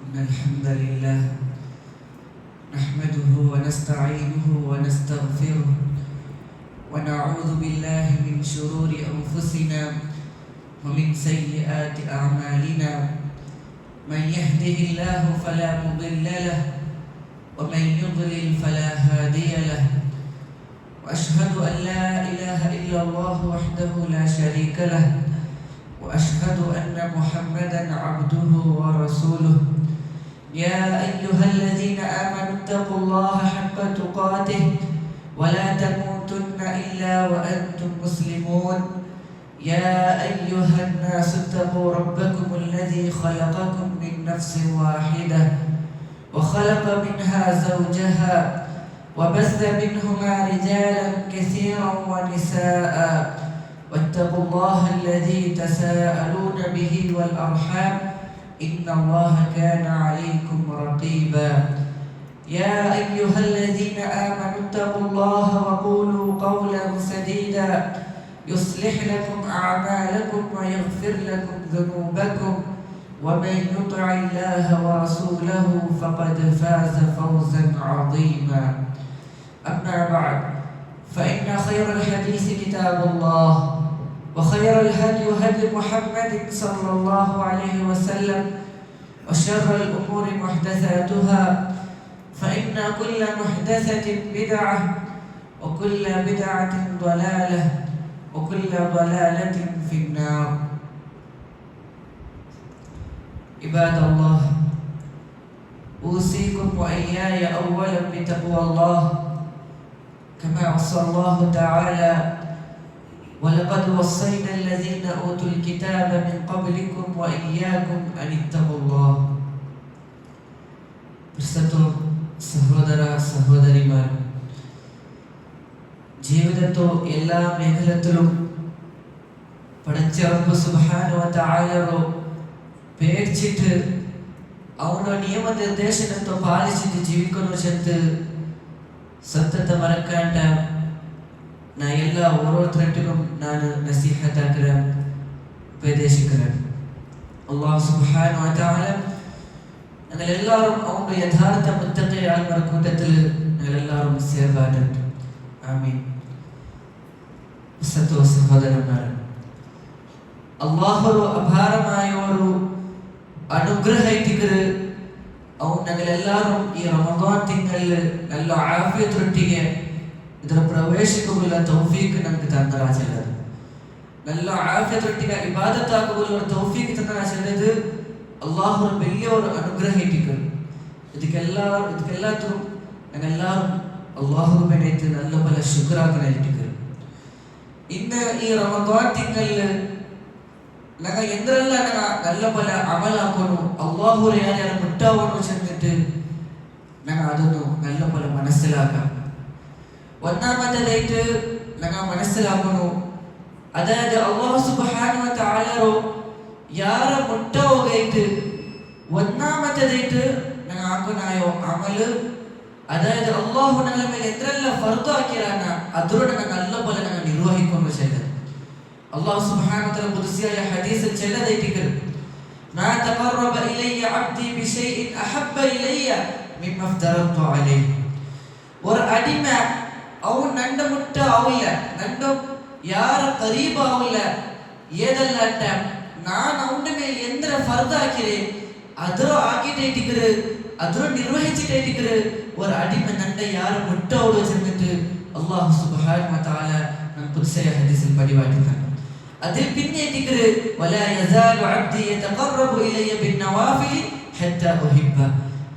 الحمد لله نحمده ونستعينه ونستغفره ونعوذ بالله من شرور أنفسنا ومن سيئات أعمالنا. من يهده الله فلا مضل له ومن يضلل فلا هادي له. وأشهد أن لا إله إلا الله وحده لا شريك له وأشهد أن محمدا عبده ورسوله. يا أيها الذين آمنوا اتقوا الله حق تقاته ولا تموتن إلا وأنتم مسلمون. يا أيها الناس اتقوا ربكم الذي خلقكم من نفس واحدة وخلق منها زوجها وبث منهما رجالا كثيرا ونساء واتقوا الله الذي تساءلون به والأرحام إن الله كان عليكم رقيبا. يا أيها الذين آمنوا اتقوا الله وقولوا قولا سديدا يصلح لكم أعمالكم ويغفر لكم ذنوبكم ومن يطع الله ورسوله فقد فاز فوزا عظيما. أما بعد فإن خير الحديث كتاب الله وخير الهدي هدي محمد صلى الله عليه وسلم وشر الأمور محدثاتها فإن كل محدثة بدعة وكل بدعة ضلالة وكل ضلالة في النار. عباد الله، أوصيكم وإياي أولا بتقوى الله كما وصى الله تعالى ولقد وصينا الذين أوتوا الكتاب من قبلكم وإياكم أن اتقوا الله. സഹോദര സഹോദരിമാർ, ജീവിതത്തോ എല്ലാ മേഖലത്തിലും പടച്ച റബ്ബ് സുബ്ഹാനഹു വ തആലರೋ പേടിച്ചിട്ട് ಅವನ ನಿಯಮ ನಿರ್ದೇಶನతో ಪಾಲಿಸಿದ್ದು ಜೀವಿಕೊಂಡು ಚಂತ ಸತ್ತತ ಮರಕಾಂಡ ನಾ ಎಲ್ಲ ಓರೋರ್ತರಟ್ಟಿಗೂ ನಾನು ನಸೀಹತ್ ಆಕರ ಉಪದೇಶಿಕರ. അല്ലാഹു സുബ്ഹാനഹു വ തആല ഞങ്ങളെല്ലാവരും അവന്റെ യഥാർത്ഥ മുത്തഖിയായ കൂട്ടത്തിൽ ഞങ്ങളെല്ലാവരും ചേർന്നിട്ടുണ്ട്. ആമീൻ. സഹോദരന്മാരെ, അല്ലാഹു അപാരമായ ഒരു ಅನುಗ್ರಹ ಇಟ್ಟಿದ್ರೆ ಅವ್ನು ನಗಳೆಲ್ಲರೂ ಈ ರಮದಾನ್ ತಿಂಗಳಲ್ಲಿ ಎಲ್ಲ ಆಫಿಯತೊಟ್ಟಿಗೆ ಇದರ ಪ್ರವೇಶಕ್ಕುಲ್ಲ ತೌಫೀಕ್ ನಮ್ಗೆ ತಂದರಾಚಲ್ಲದು. നല്ല ആഫിയത്തൊട്ടിಗೆ ഇബാദത്ത് ആകുമ്പോൾ തൗഫീഖ് തന്നരാചല്ലത് അല്ലാഹു വലിയൊരു അനുഗ്രഹം ഇട്ടിക്കും. ಇದಕ್ಕೆಲ್ಲರೂ ഞങ്ങളെല്ലാവരും അല്ലാഹുവിനേക്ക് നല്ല പല ശുക്രാക്കണ ഇട്ടിക്കും. ഇന്ന് ഈ റമദാൻ തിങ്കളിൽ ഞങ്ങൾ എന്തെല്ലാം നല്ല പല അമലാക്കുന്നു അള്ളാഹു ಯಾರ್ಯಾರು മുട്ടാവന്നു ചെന്നിട്ട് ഞങ്ങൾ അതൊന്നു നല്ല പോലെ മനസ്സിലാക്കാം. ഒന്നാമത്തേതായിട്ട് ഞങ്ങൾ മനസ്സിലാക്കുന്നു, അതായത് അല്ലാഹു സുബ്ഹാനഹു വ തആലರೋ ಯಾರ മുട്ട ಹೋಗೈತು ഒന്നാമത്തേതായിട്ട് ഞങ്ങൾ ആക്കുന്നായോ അമല്, അതായത് അള്ളാഹു ഞങ്ങളുടെ ಮೇಲೆ എന്തെല്ലാം ഫർദ് ആക്കിയാന അതിലൂടെ ഞങ്ങൾ നല്ല പോലെ ഞങ്ങൾ നിർവഹിക്കുന്നു ചെയ്തത്. അല്ലാഹു സുബ്ഹാനഹു വ തആല ഖുദ്സിയായ ഹദീസിൽ ചെല്ലതായിട്ടിരിക്കുന്നു, മാ തഖറബ ഇലയ്യ അബ്ദി ബിശൈഇൻ അഹബ്ബ ഇലയ്യ മിമ്മ അഫ്തറതു അലൈഹി. ഒരു അടിമ അവൻ നണ്ട മുട്ട ആവില്ല, നണ്ട ಯಾರ ಕರೀಬ ಆವಿಲ್ಲ ഏതല്ലാട്ട ഞാൻ അവന്റെ മേൽ എന്ത്ര ഫർദ് ആക്കിരെ ಅದರ ആക്കിയിട്ടിരിക്കുന്നു, ಅದರ നിർവഹിച്ചിട്ടിരിക്കുന്നു. ഒരു അടിമ നണ്ട ಯಾರ മുട്ട ഓട് ചെന്നിട്ട് അല്ലാഹു സുബ്ഹാനഹു വ തആല ഖുദ്സിയായ ഹദീസിൽ പടിവാട്ടിട്ടുണ്ട്. അതിൽ പിന്നെ വലാ യസാലു അബ്ദി യതഖറബു ഇലയ്യ ബിന്നവാഫിൽ ഹത്താ ഉഹിബ്ബ.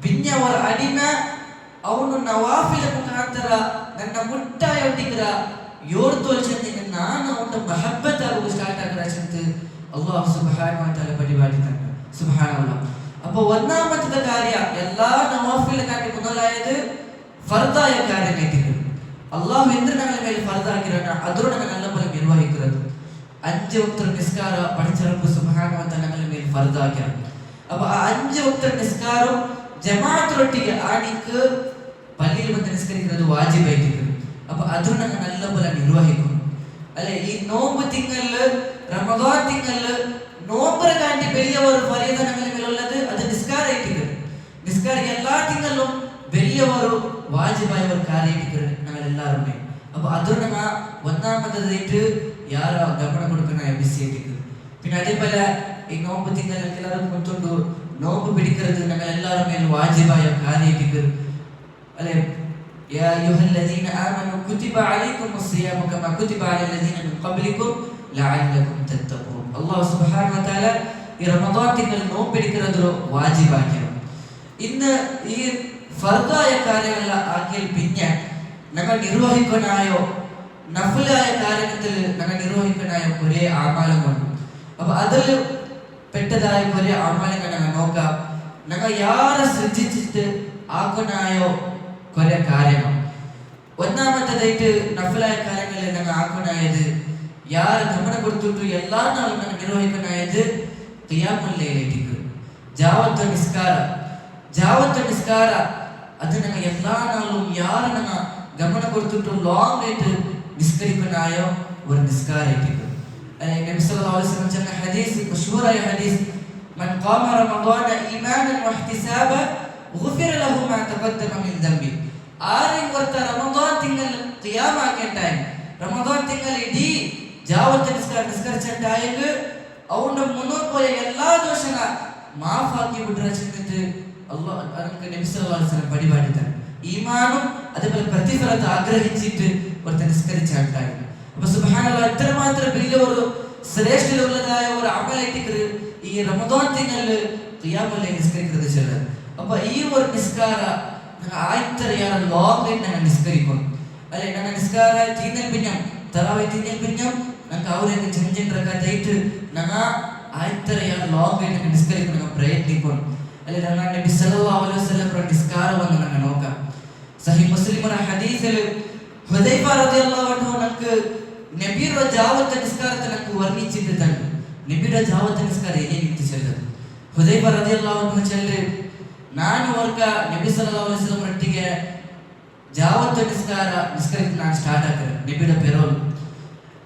പിന്നെ ഒരു അടിമ ಅವನು ನವಾಫಿಲ ಮುಖಾಂತರ ನನ್ನ ಮುಟ್ಟಾಯೊಟ್ಟಿಗರ ಯೋರ್ ತೋಲ್ಚಂದಿನ ನಾನು ಅವನ ಮಹಬ್ಬತ್ ಆಗುವ ಸ್ಟಾರ್ಟ್ ಆಗರ ಚಂತ ಅಲ್ಲಾಹ್ ಸುಬ್ಹಾನಹು ವ ತಆല പടിവാട്ടിട്ടുണ്ട്. സുബ്ഹാനല്ലാഹ്. അപ്പോൾ ഒന്നാമത്തെ കാര്യം എല്ലാ നവാഫില കാര്യം മുതലായത് ഫർദായ കാര്യമായിട്ടിരിക്കും. അല്ലാഹു എന്ത് ഞങ്ങളുടെ മേൽ ഫർദാക്കിറാണ് അതിലൂടെ ഞങ്ങൾ നല്ല പോലെ നിർവഹിക്കുന്നത്. 5 വക്ത നിസ്കാര പഠിച്ച റബ്ബ് സുബ്ഹാനഹു വ തആല ഞങ്ങളുടെ മേൽ ഫർദാക്കിറാണ്. അപ്പോൾ ആ 5 വക്ത നിസ്കാരം ജമാഅത്തൊട്ടിಗೆ ആണിക്ക് പള്ളിയിൽ വന്ന് നിസ്കരിക്കുന്നത് വാജിബായിട്ടിരിക്കുന്നു. അപ്പോൾ അതും ഞങ്ങൾ നല്ല പോലെ നിർവഹിക്കും. അല്ലെ, ഈ നോമ്പ് തിങ്കളില് റമദാൻ തിങ്കളില് നോമ്പര കാണ്ടി വലിയ ഒരു ഫരീദ ഞങ്ങളുടെ മേലുള്ളത് അത് നിസ്കാരമായിട്ടിരിക്കുന്നു. വാജിബായ ഒരു കാര്യമായിട്ട് ഞങ്ങൾ എല്ലാവരുമേ. അപ്പൊ അതൊരു ഞങ്ങൾ ഒന്നാമതായിട്ട് യാരാ ഗമനം കൊടുക്കുന്ന എബിസിയേറ്റിക്ക്. പിന്നെ അതേപോലെ ഈ നോമ്പ് തിങ്കൾ എല്ലാവരും കൊണ്ടുകൊണ്ട് നോമ്പ് പിടിക്കുന്നത് ഞങ്ങൾ എല്ലാവരും മേൽ വാജിബായ കാര്യമായിട്ട് അല്ലെ. യാ അയ്യുഹല്ലദീന ആമനൂ കുതിബ അലൈക്കുമുസ് സിയാമു കമാ കുതിബ അലല്ലദീന മിൻ ഖബ്ലികും ലഅല്ലകും തത്തഖൂൻ. അല്ലാഹു സുബ്ഹാനഹു വ തആല ഈ റമദാൻ തിങ്കൾ നോമ്പ് പിടിക്കുന്നത് വാജിബാക്കിയാണ്. ഇന്ന് ഈ ഫർദായ കാര്യങ്ങളെല്ലാം ആക്കിയാൽ പിന്നെ ഞങ്ങൾ നിർവഹിക്കാനായോ നഫലായ കാര്യത്തിൽ ഞങ്ങൾ നിർവഹിക്കാനായോ കുറേ ആമാലങ്ങളുണ്ട്. അപ്പൊ അതിൽ പെട്ടതായ കുറേ ആമാലങ്ങൾ ഞങ്ങൾ നോക്കാം. ഞങ്ങൾ യാരെ സൃഷ്ടിച്ചിട്ട് ആക്കാനായോ കുറേ കാര്യങ്ങൾ. ഒന്നാമത്തേതായിട്ട് നഫലായ കാര്യങ്ങളിൽ ഞങ്ങൾ ആക്കാനായത് യാരെ ഗമനം കൊടുത്തിട്ട് എല്ലാ നാളും ഞങ്ങൾ നിർവഹിക്കാനായത് ഖിയാമുൽ ലൈലിലേക്ക് ജാവത്ത് നിസ്കാര അത് ഞങ്ങൾ എല്ലാ നാളും യാരെ ഞങ്ങൾ ഗമനം കൊടുത്തിട്ട് ലോങ് ആയിട്ട് നിസ്കരിക്കാനായോ ഒരു നിസ്കാരമായിട്ട്. നബി സല്ലല്ലാഹു അലൈഹി വസല്ലം പറഞ്ഞ ഹദീസ്, മഷ്ഹൂറായ ഹദീസ്, മൻ ഖാമ റമദാന ഈമാനൻ വഹ്തിസാബ ഗുഫിറ ലഹു മാ തഖദ്ദമ മിൻ ദംബി. ആരെങ്കിലും റമദാൻ തിങ്കൾ ഖിയാമാക്കേണ്ടായി റമദാൻ തിങ്കൾ ഇടീ ജാവത്ത് നിസ്കരിച്ചിട്ടായെങ്കിൽ അവന്റെ മുന്നോട്ട് പോയ എല്ലാ ദോഷങ്ങൾ മാഫാക്കി വിട്ടിട്ട് അല്ലാഹ് നമുക്ക് നബി സല്ലല്ലാഹു അലൈഹി വസല്ലം പരിപാടി തരും. ഈമാനും അതേപോലെ പ്രതിഫലത്തെ ആഗ്രഹിച്ചിട്ട് ഒരുത്തൻ നിസ്കരിച്ചാട്ടായി. അപ്പൊ സുബ്ഹാനല്ലാഹ് ഇത്രമാത്രം വലിയ ഒരു ശ്രേഷ്ഠതയുള്ളതായ ഒരു അമലായിട്ട് ഈ റമദാൻ തിങ്കളിൽ ഖിയാമുൽ ലൈൽ നിസ്കരിക്കുന്നത് ചിലർ. അപ്പൊ ഈ ഒരു നിസ്കാര ആയിരത്തറിയാൻ ലോങ് ആയിട്ട് ഞങ്ങൾ നിസ്കരിക്കും അല്ലെ. ഞങ്ങൾ നിസ്കാര തീന്നൽ പിഞ്ഞം തറാവി തീന്നൽ പിഞ്ഞം ഞങ്ങൾക്ക് അവരൊക്കെ ചെഞ്ചിട്ട് ഞങ്ങൾ ആയിരത്തറിയാൻ ലോങ് ആയിട്ട് ഞങ്ങൾ നിസ്കരിക്കും, ഞങ്ങൾ പ്രയത്നിക്കും അല്ലെ. ഞങ്ങൾ നബി സല്ലല്ലാഹു അലൈഹി വസല്ലം നിസ്കാരം വന്ന് ഞങ്ങൾ നോക്കാം. സഹീഹ് മുസ്ലിമിലെ ഹദീസിൽ ഹുദൈഫ റളിയല്ലാഹു അൻഹു നമുക്ക് നബിയുടെ ജാവത്ത് നിസ്കാരത്തെ നമുക്ക് വർണ്ണിച്ചിട്ട് തന്നെ നബിയുടെ ജാവത്ത് നിസ്കാരം എങ്ങനെ ചെല്ലത്. ഹുദൈഫ റളിയല്ലാഹു അൻഹു ചെല്ല് ನಾನು ವರ್ಗ ನಬಿ ಸಲ್ಲಲ್ಲಾಹು ಅಲೈಹಿ ವಸಲ್ಲಂ ಒಟ್ಟಿಗೆ ಜಾವತ್ ನಿಸ್ಕರಿಕ್ ನಾನು ಸ್ಟಾರ್ಟ್ ಆಗ್ತದೆ ನಬಿದ ಪೆರೋಲ್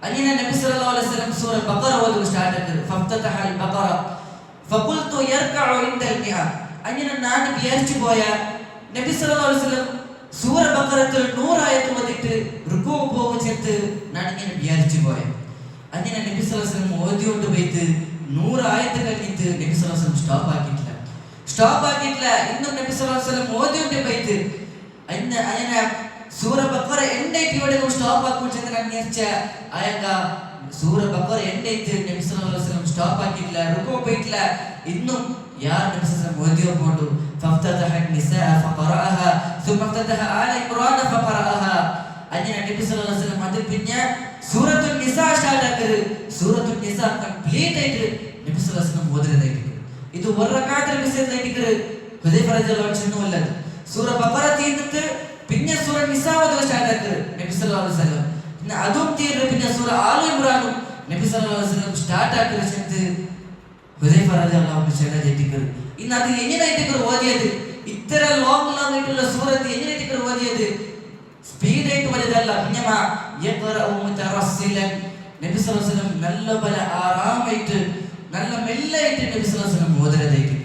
ಅನಿನ ನಬಿ ಸಲ್ಲಲ್ಲಾಹು ಅಲೈಹಿ ವಸಲ್ಲಂ ಸೂರ ಬಕರ ಓದು ಸ್ಟಾರ್ಟ್ ಆಗ್ತದೆ. ಫಫ್ತತಹ ಅಲ್ ಬಕರ ಫಕುಲ್ತು ಯರ್ಕഉ ಇಂದ ಅಲ್ ಮಿಆ ಅನಿನ ನಾನು ಬಿಯರ್ಚಿ പോയ നബി സല്ലല്ലാഹു അലൈഹി വസല്ലം സൂറ ബക്കറത്തിൽ 100 ആയത്ത് ഓതിട്ട് റുകൂ പോവുചെത്ത് ನಾನು ഇങ്ങനെ ബിയർച്ചി പോയ അനിന നബി സല്ലല്ലാഹു അലൈഹി വസല്ലം ഓതിയോണ്ട് പോയിട്ട് 100 ആയത്ത് കഴിഞ്ഞിട്ട് നബി സല്ലല്ലാഹു അലൈഹി വസല്ലം സ്റ്റോപ്പ് ആക്കിയിട്ടില്ല. ഇന്നും നബി സല്ലല്ലാഹു അലൈഹി വസല്ലം ഓതിയോണ്ട് പോയിട്ട് അയന സൂറ ബക്കറ ಎಂಡೈತಿ ಒಳಗೆ ಸ್ಟಾಪ್ ಹಾಕಿದ್ರೆ ನಾನು ನಿರ್ಚ ಆಯಂಗ ಸೂರ ಬಕರ ಎಂಡೈತಿ ನಬಿ ಸಲ್ಲಲ್ಲಾಹು ಅಲೈಹಿ ವಸಲ್ಲಂ ಸ್ಟಾಪ್ ಹಾಕಿಲ್ಲ, ರುಕೂ ಹೋಯಿಲ್ಲ. ಇನ್ನು ಯಾರು ನಬಿ ಸಲ್ಲಲ್ಲಾಹು ಅಲೈಹಿ ವಸಲ್ಲಂ ಓದಿಕೊಂಡು ಫಫ್ತತಹ ನಿಸಾ ಫಖರಅಹ ثم افتتح آل عمران فقرأها ಅಜ್ಜಿನ ನಬಿ ಸಲ್ಲಲ್ಲಾಹು ಅಲೈಹಿ ವಸಲ್ಲಂ ಅದು ಪಿನ್ಯ ಸೂರತುನ್ ನಿಸಾ ಸ್ಟಾರ್ಟ್ ಆಗ್ತದೆ. ಸೂರತುನ್ ನಿಸಾ ಕಂಪ್ಲೀಟ್ ಆಯ್ತು ನಬಿ ಸಲ್ಲಲ್ಲಾಹು ಅಲೈಹಿ ವಸಲ್ಲಂ ಓದಿರದೈತಿ. ಇದು ಒಂದು ರಕಾತರ ವಿಷಯದೈತಿ ಹುದೈಫ ರದಿಯಲ್ಲಾಹು ಅನ್ಹು ಅಲ್ಲದು. ಸೂರ ಬಕರ ತೀರ್ತು പിന്നെ സൂറ നിസാ ഓതുക സ്റ്റാർട്ട് ആക്കുന്നത് നബി സല്ലല്ലാഹു അലൈഹി വസല്ലം. പിന്നെ അതും തീർന്ന് പിന്നെ സൂറ ആൽ ഇംറാനും നബി സല്ലല്ലാഹു അലൈഹി വസല്ലം സ്റ്റാർട്ട് ആക്കുന്നത് ഹുദൈഫ റളിയല്ലാഹു അൻഹു ചെല്ലതിക്ക്. ഇന്ന് അത് എങ്ങനെയായിട്ട് ഓതിയത്? ഇത്ര ലോങ് ആയിട്ടുള്ള സൂറത്ത് എങ്ങനെയായിട്ട് ഓതിയത്? സ്പീഡ് ആയിട്ട് ഓതിയതല്ല. പിന്നെമാ യഖറഉ മുതറസ്സിലൻ നബി സല്ലല്ലാഹു അലൈഹി വസല്ലം നല്ല പോലെ ആറാമായിട്ട് നല്ല മെല്ലായിട്ട് നബി സല്ലല്ലാഹു അലൈഹി വസല്ലം ഓതുന്നതായിട്ട്.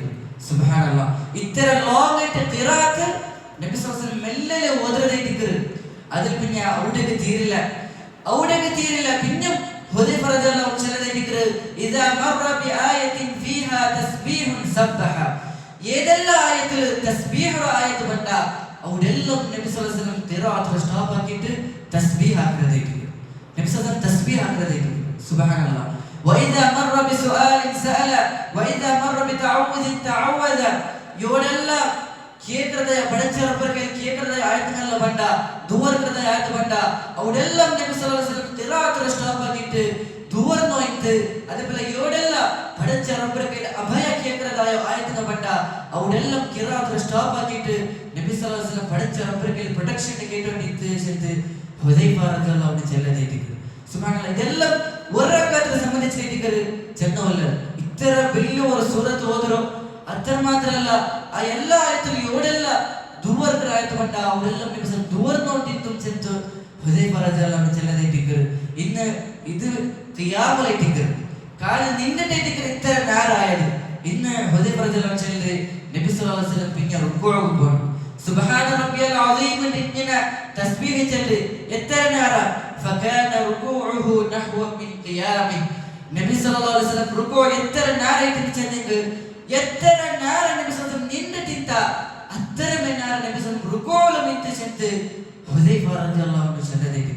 സുബ്ഹാനല്ലാഹ്, ഇത്ര ലോങ് ആയിട്ട് ഖിറാഅത്ത് നബി സല്ലല്ലാഹു അലൈഹി വസല്ലം മെല്ലെ ഓതുന്നതായിട്ട്. അതിൽ പിന്നെ അവിടേക്ക് തീരില്ല. പിന്നെ ഹുദൈഫ റളിയല്ലാഹു അൻഹു ചെല്ലതായിട്ട് ഇദാ മറ ബിആയത്തിൻ ഫീഹാ തസ്ബീഹുൻ സബ്ബഹ. ഏതെല്ലാം ആയത്തിൽ തസ്ബീഹ് ആയത്ത് ബണ്ട അവിടെല്ലാം നബി സല്ലല്ലാഹു അലൈഹി വസല്ലം ഖിറാഅത്ത് സ്റ്റോപ്പ് ആക്കിയിട്ട് തസ്ബീഹ് ആക്കുന്നതായിട്ട്. നബി സല്ലല്ലാഹു അലൈഹി വസല്ലം തസ്ബീഹ് ആക്കുന്നതായിട്ട്. സുബ്ഹാനല്ലാഹ്. وإذا مر بسؤال سأل وإذا مر بتعوذ تعوذ. ಯೋಡೆಲ್ಲ ಕೇಕರದ ಬಡಚರಪರಿಗೆ ಕೇಕರದ ಆಯತಗಳೆಲ್ಲ ಬಂಡ ದುವರ್ಕದ ಆಯತ ಬಂಡ ಅವಡೆಲ್ಲ ನಬಿ ಸಲ್ಲಲ್ಲಾಹು ಅಲೈಹಿ ವಸಲ್ಲಂ ഖിറാഅത്ത് ಸ್ಟಾಪ್ ಆಗಿತ್ತು ದುವರ್ನೋ ಇತ್ತು. ಅದೆಲ್ಲ ಯೋಡೆಲ್ಲ ಬಡಚರಪರಿಗೆ ಅಭಯ ಕೇಕರದ ಆಯತಗ ಬಂಡ ಅವಡೆಲ್ಲ ഖിറാഅത്ത് ಸ್ಟಾಪ್ ಆಗಿತ್ತು ನಬಿ ಸಲ್ಲಲ್ಲಾಹು ಅಲೈಹಿ ವಸಲ್ಲಂ ಬಡಚರಪರಿಗೆ ಪ್ರೊಟೆಕ್ಷನ್ ಕೇಟೋಂಡಿತ್ತು ಸೆಂತು ഹുദൈഫ റളിയല്ലാഹു അൻഹു ചെല്ലതായിട്ട്. സുബ്ഹാനല്ലാഹ്, ഇതെല്ലാം ഒരക്കാത്തിന് സംബന്ധിച്ചിട്ട് ചെന്നവല്ല. ഇത്ര വലിയ ഒരു സൂറത്ത് ഓതുറോ അത്ര മാത്രല്ല ആ എല്ലാ ആയത്തും ഇവിടെല്ല ദുവർക്കര ആയത്ത് പണ്ട അവിടെല്ലാം ദുവർന്നോട്ടിത്തും ചെന്ന് ഹുദൈഫ റളിയല്ലാഹു അൻഹു ചെല്ലതായിട്ട്. ഇന്ന് ഇത് ഖിയാമലായിട്ട് കാലം നിന്നിട്ട് ഇത്ര നേരായത്. ഇന്ന് ഹുദൈഫ റളിയല്ലാഹു അൻഹു ചെല്ലത് നബി സല്ലല്ലാഹു അലൈഹി വസല്ലം പിന്നെ റുക്കൂഉ പോയി സുബ്ഹാന റബ്ബിയൽ അസീം ഇങ്ങനെ തസ്ബീഹ് ചൊല്ലി എത്ര നേരം ഫകാന റുകൂഉഹു നഹ്വ മിൻ ഖിയാമി നബി സല്ലല്ലാഹു അലൈഹി വസല്ലം റുകൂ എത്ര നേരം ചെന്നെങ്കിൽ എത്ര നേരം നബി സല്ലല്ലാഹു നിന്നിട്ടിത്ത അത്ര നേരം നബി സല്ലല്ലാഹു റുകൂഉലും ഇത്തിച്ചെന്ന് ഹുദൈഫ റളിയല്ലാഹു അൻഹു ചെല്ലതേക്ക്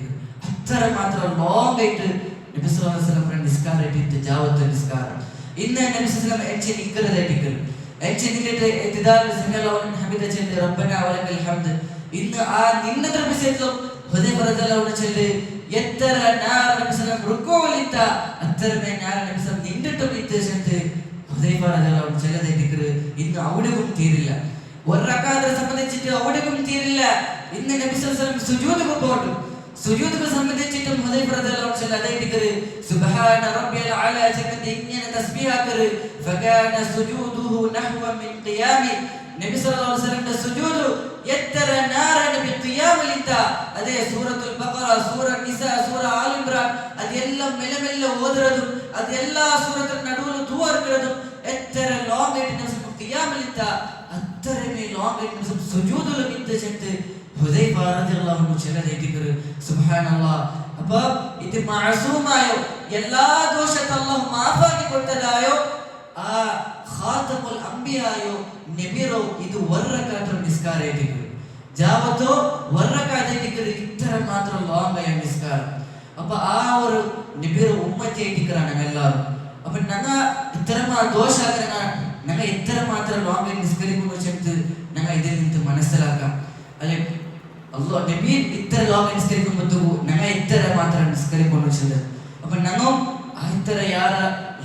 അത്ര മാത്രം ലോങ് ആയിട്ട് നബി സല്ലല്ലാഹു അലൈഹി വസല്ലം നിസ്കാരയിട്ട് ജാവത്ത് നിസ്കാരം ഇന്ന് നബി സല്ലല്ലാഹു അലൈഹി വസല്ലം എച്ച് നിക്കറതായിട്ട് എച്ച് നിന്നിട്ട് ഇത്തിദാൽ സല്ലല്ലാഹു ഹമീദ ചെല്ല് റബ്ബനാ വലക്കൽ ഹംദ് ഇന്ന് ആ നിന്നത്ര വിഷയത്തിലും ഹുദൈഫ റളിയല്ലാഹു അൻഹു ചെല്ല് എത്ര നേരം നബി സല്ലല്ലാഹു റുകൂഇലിത്ത അത്ര നേരം നബി സല്ലല്ലാഹു നിന്നിട്ടും ഇത്തിച്ചെന്ന് ഹുദൈഫ റളിയല്ലാഹു അൻഹു ചെല്ലതേക്ക് ഇന്ന് അവിടെയും തീരില്ല ഒരു റക്അത്ത് സംബന്ധിച്ചിട്ട് അവിടെയും തീരില്ല ഇന്ന് നബി സല്ലല്ലാഹു അലൈഹി വസല്ലം സുജൂദ് പോട്ടു സുജൂദ് സംബന്ധിച്ചിട്ടും ഹുദൈഫ റളിയല്ലാഹു അൻഹു ചെല്ലതേക്ക് സുബ്ഹാന റബ്ബിയൽ അഅല ചെന്ന് ഇങ്ങനെ തസ്ബീഹ് ആക്കറ് ഫകാന സുജൂദുഹു നഹ്വ മിൻ ഖിയാമി നബി സല്ലല്ലാഹു അലൈഹി വസല്ലം സുജൂദ് എത്ര നേരം നബി ഖിയാമിലിത്ത അതേ സൂറത്തുൽ ബഖറ സൂറ നിസാ സൂറ ആൽ ഇംറാൻ അതെല്ലാം മെല്ലെ ഓതുന്നതും അതെല്ലാ സൂറത്തും നടുവിൽ ദുആ ഇറക്കുന്നതും എത്ര ലോങ് ആയിട്ട് നബി ഖിയാമിലിത്ത അത്രമേ ലോങ് ആയിട്ട് സുജൂദിലും ഇത്തിച്ചെന്ന് ഹുദൈഫ റളിയല്ലാഹു അൻഹു ചെല്ലതേക്ക് സുബ്ഹാനല്ലാഹ് അപ്പൊ ഇത് മഅസൂമായോ എല്ലാ ദോഷത്തെ അല്ലാഹു മാഫാക്കി കൊടുത്തതായോ ആ ഖാതമുൽ അംബിയായോ നബിറോ ഇത് വറകാത്ത് നിസ്കാരേറ്റിക്ക് ജാവത്തോ വറകാത്തേക്ക് ഇത്ര മാത്രം ലോങ് ആയ നിസ്കാരം അപ്പൊ ആ ഒരു നബിറോ ഉമ്മത്തേറ്റിക്കാണ് എല്ലാവരും അപ്പൊ ഞങ്ങ ഇത്തരമാ ദോഷാക്കന ഞങ്ങ ഇത്ര മാത്രം ലോങ് ആയി നിസ്കരിക്കുന്നു വെച്ചിട്ട് ഞങ്ങ ഇതിൽ നിന്ന് മനസ്സിലാക്കാം അല്ലെ അല്ലാഹ് നബി ഇത്ര ലോങ് ആയി നിസ്കരിക്കുമ്പോൾ ഞങ്ങ ഇത്ര മാത്രം നിസ്കരിക്കുന്നു വെച്ചിട്ട് അപ്പൊ ഞങ്ങ ആ ഇത്ര യാര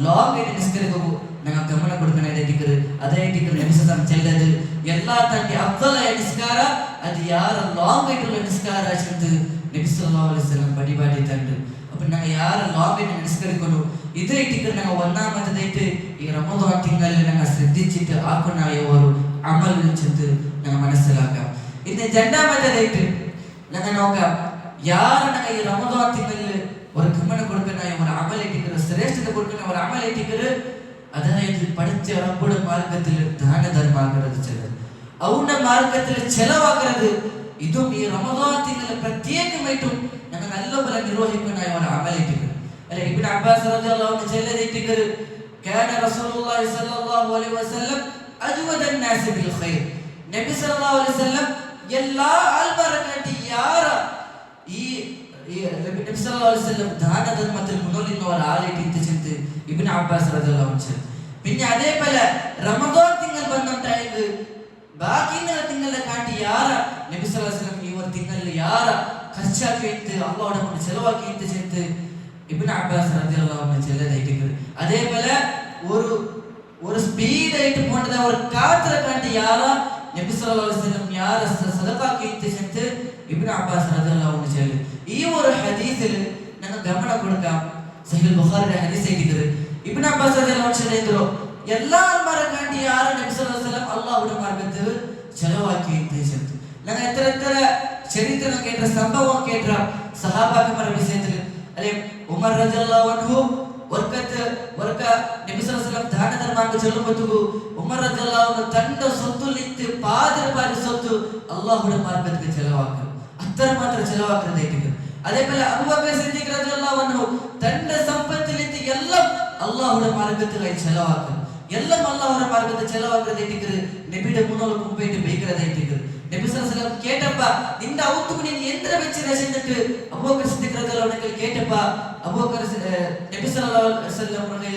ലോങ് ആയിട്ട് നിസ്കരിക്കുമ്പോൾ ഞങ്ങൾ ഗമന കൊടുക്കണേറ്റിക്കറ് അതേറ്റിക്കറ് നബി സല്ലല്ലാഹു അലൈഹി വസല്ലം ചെല്ലത് എല്ലാ തന്റെ അഫ്ദലായ നിസ്കാര അത് യാര ലോങ് ആയിട്ടുള്ള നിസ്കാര വെച്ചിട്ട് നബി സല്ലല്ലാഹു അലൈഹി വസല്ലം പടിപാടി തണ്ട് അപ്പൊ ഞങ്ങൾ യാര ലോങ് ആയിട്ട് നിസ്കരിക്കുന്നു ഇതേറ്റിക്കറ് ഞങ്ങൾ ഒന്നാമത്തേതായിട്ട് ഈ റമദാൻ തിങ്കളിൽ ഞങ്ങൾ ശ്രദ്ധിച്ചിട്ട് ആക്കുന്നായ ഒരു അമൽ വെച്ചിട്ട് ഞങ്ങൾ മനസ്സിലാക്കാം ഇന്ന് രണ്ടാമത്തേതായിട്ട് ഞങ്ങൾ നോക്കാം യാർ ഞങ്ങൾ ഈ റമദാൻ തിങ്കളിൽ ഒരു ഗമന കൊടുക്കണായ ഒരു അമലേറ്റിക്കറ് ശ്രേഷ്ഠത കൊടുക്കുന്ന ഒരു അമലേറ്റിക്കറ് അതായത് പഠിച്ച റബ്ബുടെ മാർഗത്തിൽ ദാനധർമാക്കുന്നത് ചിലത് അവന്റെ മാർഗത്തിൽ ചെലവാക്കുന്നത് ഇതും ഈ റമദാൻ തിങ്കളിൽ പ്രത്യേകമായിട്ടും ഞങ്ങൾ നല്ലപോലെ നിർവഹിക്കുന്ന ഒരു അമലേറ്റിക്കറ് അല്ലെ ഇബ്നു അബ്ബാസ് റളിയല്ലാഹു അൻഹു ചെല്ലതേറ്റിക്കറ് കാന റസൂലുള്ളാഹി സ്വല്ലല്ലാഹു അലൈഹി വസല്ലം അജ്വദൻ നാസ് ബിൽ ഖൈർ നബി സല്ലല്ലാഹു അലൈഹി വസല്ലം എല്ലാ ആൾക്കാർക്കാട്ടി യാര ഈ നബി സല്ലല്ലാഹു അലൈഹി വസല്ലം ദാനധർമ്മത്തിൽ മുന്നോട്ടുള്ള ഒരാളായിട്ട് എത്തിച്ചത് ഇബ്നു അബ്ബാസ് റളിയല്ലാഹു അൻഹു പിന്നെ അതേപോലെ റമദാൻ തിങ്കൾ വന്നിട്ടായത് ബാക്കി തിങ്കളെ കാട്ടി യാര നബി സല്ലല്ലാഹു അലൈഹി വസല്ലം ഈ ഒരു തിങ്കളിൽ യാര ഖർച്ചാക്കിയിട്ട് അല്ലാഹുവിനെ കൊണ്ട് ചെലവാക്കി എത്തിച്ചത് ഇബ്നു അബ്ബാസ് റളിയല്ലാഹു അൻഹു ചെല്ലതായിട്ട് അതേപോലെ ഒരു സ്പീഡ് ആയിട്ട് പോണ്ടത ഒരു കാത്ര കാട്ടി യാര നബി സല്ലല്ലാഹു അലൈഹി വസല്ലം യാര സദഖാക്കി എത്തിച്ചത് ഇബ്നു അബ്ബാസ് റളിയല്ലാഹു അൻഹു ചെല്ലു ഈ ഒരു ഹദീസിൽ ഞങ്ങൾ ഗമന കൊടുക്കാം സഹീഹ് ബുഖാരിയുടെ ഹദീസ് ആയിട്ട് ഇബ്നു അബ്ബാസ് റളിയല്ലാഹു അൻഹു ചെല്ലുന്നു എല്ലാ ആൾക്കാർക്കാണ്ടി യാര നബി സല്ലല്ലാഹു അലൈഹി വസല്ലം അല്ലാഹുവിന്റെ മാർഗ്ഗത്തിൽ ചെലവാക്കി എത്തിച്ചത് ഞങ്ങൾ എത്ര ചരിത്രം കേട്ട സംഭവം കേട്ട സഹാബാക്കന്മാരുടെ വിഷയത്തിൽ അല്ലെ ഉമർ റളിയല്ലാഹു അൻഹു വർക്ക നബി സല്ലല്ലാഹു അലൈഹി വസല്ലം ദാനധർമാർക്ക് ചെല്ലുമ്പോൾ ഉമർ റളിയല്ലാഹു അൻഹു തന്റെ സ്വത്തുലിത്ത് പാതിരപ്പാതി സ്വത്ത് അല്ലാഹുവിന്റെ മാർഗ്ഗത്തിൽ ചെലവാക്കും അത്രമാത്രം ചെലവാക്കുന്നതായിട്ട് അതേപോലെ അബൂബക്കർ സിദ്ദീഖ് റളിയല്ലാഹു അൻഹു തന്റെ സമ്പത്തിലിത്ത് എല്ലാം അല്ലാഹുവിന്റെ മാർഗ്ഗത്തിലായി ചെലവാക്കും എല്ലാം അല്ലാഹുവിന്റെ മാർഗ്ഗത്തിൽ ചെലവാക്കുന്നതായിട്ട് നബിയുടെ മുന്നോട്ട് മുമ്പായിട്ട് ബൈக்கிறതായിട്ട് നബി സല്ലല്ലാഹു അലൈഹി വസല്ലം കേട്ടപ്പ നിന്റെ ഔത്തുക്ക് നീ എന്ത്ര വെച്ച് രചിച്ചിട്ട് അബൂബക്കർ സിദ്ദീഖ് റളിയല്ലാഹു അൻഹു കേട്ടപ്പ അബൂബക്കർ നബി സല്ലല്ലാഹു അലൈഹി വസല്ലം പറഞ്ഞു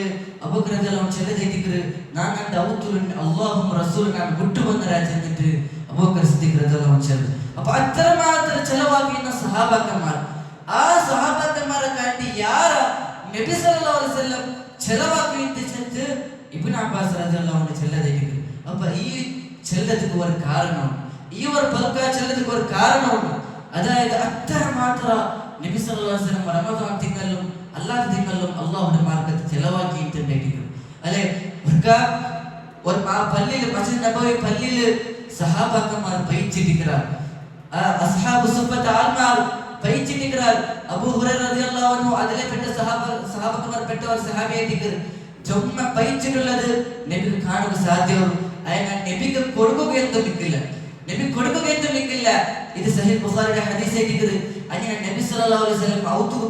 അബൂബക്കർ റളിയല്ലാഹു അൻഹു ചെല്ലതായിട്ട് ഞാൻ എൻ്റെ ഔത്തുൽ അല്ലാഹും റസൂലും ഞാൻ വിട്ടുവന്ന രാജന്നിട്ട് അബൂബക്കർ സിദ്ദീഖ് റളിയല്ലാഹു അൻഹു ചെല്ലു അപ്പൊ അത്രമാത്രം ചെലവാക്കിയ സഹാബാക്കന്മാർ ആ സഹാബാക്കന്മാരെ കാട്ടി യാര നബി സല്ലല്ലാഹു അലൈഹി വസല്ലം ചെലവാക്കി എത്തിച്ചത് ഇബ്നു അബ്ബാസ് റളിയല്ലാഹു അൻഹു ചെല്ലതായിട്ട് അപ്പൊ ഈ ചെല്ലതിക്ക് ഒരു കാരണം ഈ ഒരു പൽക്ക ചെല്ലതിക്ക് ഒരു കാരണമുണ്ട് അതായത് അത്രമാത്രം നബി സല്ലല്ലാഹു അലൈഹി വസല്ലം റമദാൻ തിങ്കളിലും അല്ലാത്ത തിങ്കളിലും അല്ലാഹുവിന്റെ മാർഗ്ഗത്തിൽ ചെലവാക്കി എത്തിണ്ടായിരിക്കും അല്ലെ ഒരു പള്ളിയിൽ മസ്ജിദ് നബവി പള്ളിയിൽ സഹാബാക്കന്മാർ പയിച്ചിട്ടിരിക്കാർ അസ്ഹാബു സുഫത്ത് ആൽമാർ പയിച്ചിട്ടിരിക്കാർ അബൂ ഹുറൈറ റളിയല്ലാഹു അൻഹു അതിലെ പെട്ട സഹാബാക്കന്മാർ പെട്ട ഒരു സഹാബിയായിട്ട് ചുമ്മ പയിച്ചിട്ടുള്ളത് നബിക്ക് കാണുക സാധ്യവും അയാൾ നബിക്ക് കൊടുക്കുകയെന്ന് നിൽക്കില്ല നബി കൊടുക്കുക ഇത് സഹീഹ് ബുഖാരിയുടെ ഹദീസ് ആയിട്ടിരിക്കുന്നത്. അങ്ങനെ നബി സല്ലല്ലാഹു അലൈഹി വസല്ലം ഔത്തുക്ക്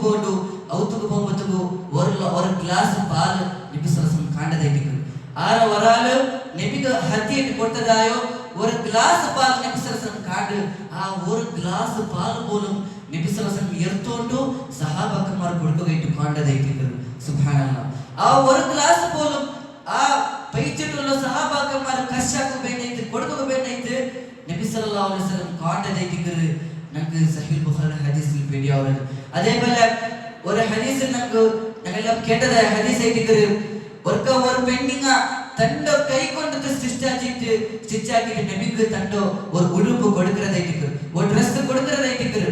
പോകുമ്പോഴത്തേക്ക് ഒരു ഗ്ലാസ് പാല് നബി സല്ലല്ലാഹു അലൈഹി വസല്ലം കാണ്ടതായിട്ടിരിക്കുന്നത്. ആരോ ഒരാള് നബിക്ക് ഹദിയായിട്ട് കൊടുത്തതായോ ഒരു ഗ്ലാസ് പാൽ നബി സല്ലല്ലാഹു അലൈഹി വസല്ലം കാണ്ട് ആ ഒരു ഗ്ലാസ് പാൽ പോലും നബി സല്ലല്ലാഹു അലൈഹി വസല്ലം എടുത്തോണ്ട് സഹാബാക്കന്മാർ കൊടുക്കുകയായിട്ട് കാണ്ടതായിട്ടിരിക്കുന്നത്. സുബ്ഹാനല്ലാഹ്. ആ ഒരു ഗ്ലാസ് പോലും ആ പൈച്ചിട്ടുള്ള സഹാബാക്കന്മാർ കശാക്കുകയായിട്ട് കൊടുക്കുകയായിട്ട് നബി സല്ലല്ലാഹു അലൈഹി വസല്ലം കാണ്ടതായിട്ടിരിക്കുന്നത് നമുക്ക് സഹീഹ് ബുഖാരി ഹദീസിൽ പേടിയാവുന്നത്. അതേപോലെ ഒരു ഹദീസിൽ നമുക്ക് ഞങ്ങളെല്ലാം കേട്ടതായ ഹദീസ് ആയിട്ടിരിക്കുന്നത് ഒരു പെണ്ണിങ്ങ തന്റെ കൈ കൊണ്ട് സ്റ്റിച്ചാക്കിട്ട് നബിക്ക് തന്റെ ഒരു ഉടുപ്പ് കൊടുക്കുന്നതായിട്ട് ഒരു ഡ്രസ് കൊടുക്കുന്നതായിട്ട്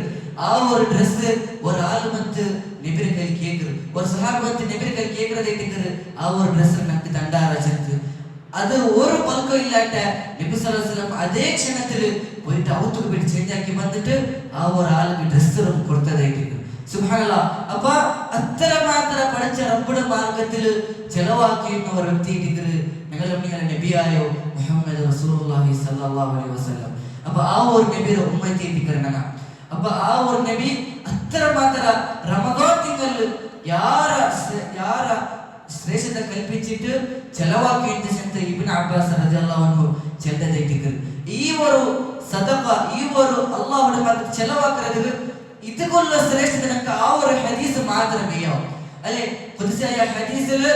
ആ ഒരു ഡ്രസ് ഒരാൾ വന്ന് നബിയുടെ കൈ കേൾക്കുന്നത് ഒരു സഹാബ് വന്ന് നബിയുടെ കൈ കേൾക്കുന്നതായിട്ട് ആ ഒരു ഡ്രസ് നമുക്ക് തണ്ടാറച്ചത് അത് ഒരു പൽക്കം ഇല്ലാട്ട നബി സല്ലല്ലാഹു അലൈഹി വസല്ലം അതേ ക്ഷണത്തിൽ പോയിട്ട് ഔത്തുക്ക് പോയിട്ട് ചേഞ്ച് ആക്കി വന്നിട്ട് ആ ഒരാൾക്ക് ഡ്രസ് കൊടുത്തതായിട്ട് സുബ്ഹാനല്ലാഹ്. അപ്പൊ അത്രമാത്ര പഠിച്ച റബ്ബുടെ മാർഗത്തിൽ ചെലവാക്കിയിരുന്ന ഒരു വ്യക്തി നിങ്ങളുടെ നബിയായോ മുഹമ്മദ് റസൂലുള്ളാഹി സ്വല്ലല്ലാഹു അലൈഹി വസല്ലം. അപ്പൊ ആ ഒരു നബിയുടെ ഉമ്മത്തി ഇരിക്കണ അപ്പൊ ആ ഒരു നബി അത്രമാത്ര റമദാൻ തിങ്കളിൽ ಯಾರ ಶ್ರೇಷ್ಠತೆ ಕಲ್ಪಿಸಿಟ್ಟು ಚೆಲವಾಕಿಂತ ಇಬ್ನ್ ಅಬ್ಬಾಸ್ ರದಿಯಲ್ಲಾಹು ಅನ್ಹು ಚೆಲ್ಲದೈತಿದ್ರು ಈ ಒಂದು ಸದಕ ಈ ಒಂದು ಅಲ್ಲಾಹ்வுடைய ಮಾರ್ಗದಲ್ಲಿ ಚೆಲವಾಕறது ಇದಕ್ಕೆಲ್ಲ ಶ್ರೇಷ್ಠತೆ ನಮಗೆ ಆ ಒಂದು ಹದೀಸ್ ಮಾತ್ರಮೇ ಅಲ್ಲೇ ಕುದ್ಸಿಯ ಹದೀಸಲ್ಲಿ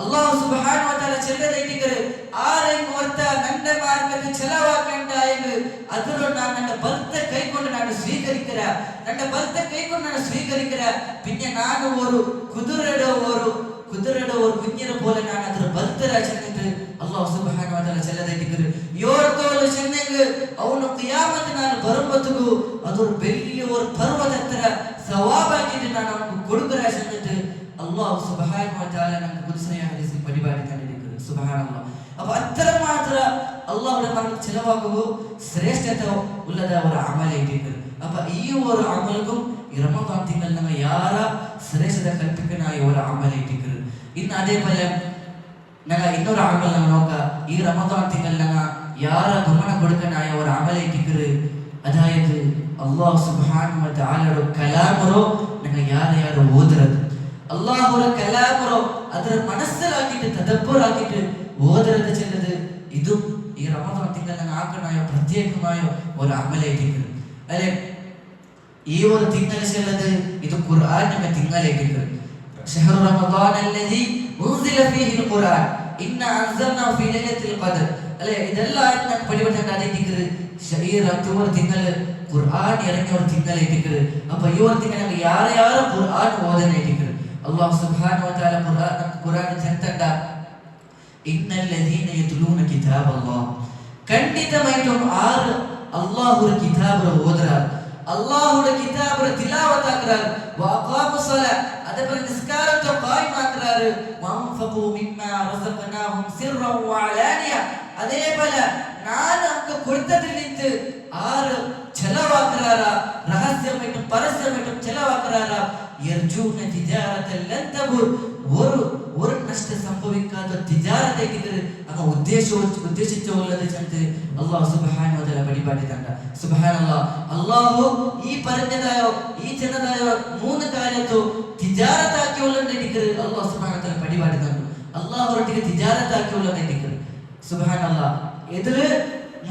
ಅಲ್ಲಾಹ್ ಸುಬ್ಹಾನಹು ವ ತಆಲಾ ಚೆಲ್ಲದೈತಿದ್ರು ಆರೆಂಗ್ ವರ್ತ ನನ್ನ ಮಾರ್ಗದಲ್ಲಿ ಚೆಲವಾಕಂಡಾಯಂಗ ಅದನ್ನು ನನ್ನ ಬಲ್ತ ಕೈಕೊಂಡು ನಾನು ಸ್ವೀಕರಿಕರ ನನ್ನ ಬಲ್ತ ಕೈಕೊಂಡು ನಾನು ಸ್ವೀಕರಿಕರ പിന്നെ ನಾನು ഒരു കുതിരയുടെ ഒരു കുഞ്ഞിനെ പോലെ ഞാൻ അതിൽ ബൽത്തരാച്ചിട്ട് അല്ലാഹു സുബ്ഹാനഹു വ തആല ചെല്ലദൈതിക്കു യോർത്തോല് ചെന്നെങ്ക് അവನು ഖിയാമത്ത് നാൾ ബറുമ്പത്തുകു അതൊരു വലിയ ഒരു പർവതത്ര സവാബാക്കിട്ട് ഞാൻ അവർക്ക് കൊടുക്കരാച്ചിട്ട് അല്ലാഹു സുബ്ഹാനഹു വ തആല നമുക്ക് ഖുദ്സിയ ഹദീസിൽ പരിപാടി തന്നിരിക്കുന്നു. സുബ്ഹാനല്ലാഹ്. അപ്പോൾ അത്രമാത്ര അല്ലാഹുവിന്റെ മാർഗ്ഗത്തിൽ ചിലവാക്കുക ശ്രേഷ്ഠത ഉള്ളത ഒരു അമലായിട്ടുണ്ട്. അപ്പോൾ ഈ ഒരു അമലും ഈ റമദാൻ തിങ്കളിൽ നമ്മൾ യാര ശ്രേഷ്ഠത കൽപ്പിക്കനായ ഒരു അമലായിട്ടുണ്ട്. ഇന്ന് അതേപോലെ ഞങ്ങൾ ಇನ್ನೊരു അമൽ നമ്മൾ നോക്കുക. ഈ റമദാൻ തിങ്കളിൽ ഞങ്ങൾ യാര ഗമന കൊടുക്കനായ ഒരു അമലായിട്ടുണ്ട്. അതായത് അല്ലാഹു സുബ്ഹാനഹു വ തആലയുടെ കലാമറോ ഞങ്ങൾ യാര ഓതുന്നത് അല്ലാഹുവിന്റെ കലാമറോ ಅದರ മനസ്സിലാക്കിയിട്ട് തദബ്ബറാക്കിയിട്ട് ഓതുന്നത് ചെല്ലത് ഇതും ഈ റമദാൻ തിങ്കളിൽ ആക്കനായ പ്രത്യേകമായ ഒരു അമലായിട്ടുണ്ട്. അല്ലെ ഈ ഒരു തിങ്കൾ ചെല്ലത് ഇത് ഖുർആനിന്റെ തിങ്കളായിട്ടുണ്ട്. ഷഹ്റു റമദാൻ അല്ലദി ഉൻസില ഫീഹിൽ ഖുർആൻ ഇന്നാ അൻസൽനാഹു ഫീ ലൈലത്തിൽ ഖദർ. അല്ലെ ഇതെല്ലാം നമുക്ക് പഠിപ്പിക്കേണ്ട ആയിട്ടുണ്ട്. ശരീര അക്ടോബർ തിങ്കൾ ഖുർആൻ ഇറങ്ങിയ ഒരു തിങ്കളായിട്ടുണ്ട്. അപ്പോൾ ഈ ഒരു തിങ്കൾ ಯಾರು ഖുർആൻ ഓതാനായിട്ടുണ്ട്. അല്ലാഹു സുബ്ഹാനഹു വ തആല ഖുർആൻ ചെന്തണ്ട ഇന്നല്ലദീന യത്ലൂന കിതാബല്ലാഹ് കണ്ഡിതമായിട്ടും ആര് അല്ലാഹുവിന്റെ കിതാബ് ഓതുറാർ അല്ലാഹുവിന്റെ കിതാബ് തിലാവത്ത് ആക്കറാർ വഅഖാമുസ്സലാ അതേപോലെ നിസ്കാരത്തെ ഖായിമാക്കറാർ വഅൻഫഖൂ മിമ്മാ റസഖനാഹും സിർറൻ വഅലാനിയ അതേപോലെ ഞാൻ നമുക്ക് കൊടുത്തതിൽ നിന്ന് ആര് ചെലവാക്കറാർ രഹസ്യമായിട്ടും പരസ്യമായിട്ടും ചെലവാക്കറാർ യർജൂന തിജാറതൻ ലൻ തബൂർ ഒരു നഷ്ടം സംഭവിക്കാത്ത തിജാറത്തേക്ക് അങ്ങ് ഉദ്ദേശിച്ചുള്ളത് ചെന്ന് അല്ലാഹു സുബ്ഹാനഹു വ തആല പഠിപ്പാട്ടിട്ടുണ്ട്. സുബ്ഹാനല്ലാഹ്. അല്ലാഹു ഈ പറഞ്ഞതായോ ഈ ചെന്നതായോ മൂന്ന് കാര്യത്തോ തിജാറത്താക്കിയുള്ളതിന്റെ അല്ലാഹു സുബ്ഹാനഹു വ തആല പഠിപ്പാട്ടിട്ടുണ്ട്. അല്ലാഹു ഒരിക്കൽ തിജാറത്താക്കിയുള്ളതിന്റെ സുബ്ഹാനല്ലാഹ്. ഇതില്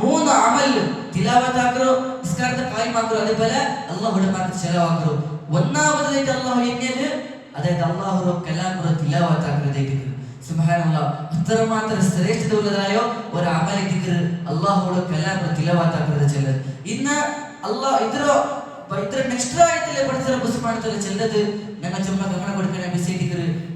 മൂന്ന് അമൽ തിലാവത്താക്കറോ നിസ്കാരത്തെ കായിമാക്കറോ അതേപോലെ അല്ലാഹുവിന്റെ മാർഗ്ഗത്തിൽ ചെലവാക്കറോ. ഒന്നാമതായിട്ട് അല്ലാഹു എന്നത് അതായത് അല്ലാഹുവിന്റെ കലാമുറ തിലാവത്ത് ആക്കുന്നതായിട്ട് സുബ്ഹാനല്ലാഹ്. അത്രമാത്രം ശ്രേഷ്ഠത ഉള്ളതായോ ഒരു അമലായിട്ട് അല്ലാഹുവിന്റെ കലാമുറ തിലാവത്ത് ആക്കുന്നത് ചെല്ലത്. ഇന്ന് അല്ലാഹ് ഇത്ര നെക്സ്റ്റ് ആയത്തിലെ പഠിച്ച റബ്ബ് സുബ്ഹാനഹു വ തആല ചെല്ലത് ഞങ്ങൾ ചുമ്മാ ഗമന കൊടുക്കുന്ന മെസ്സേജ്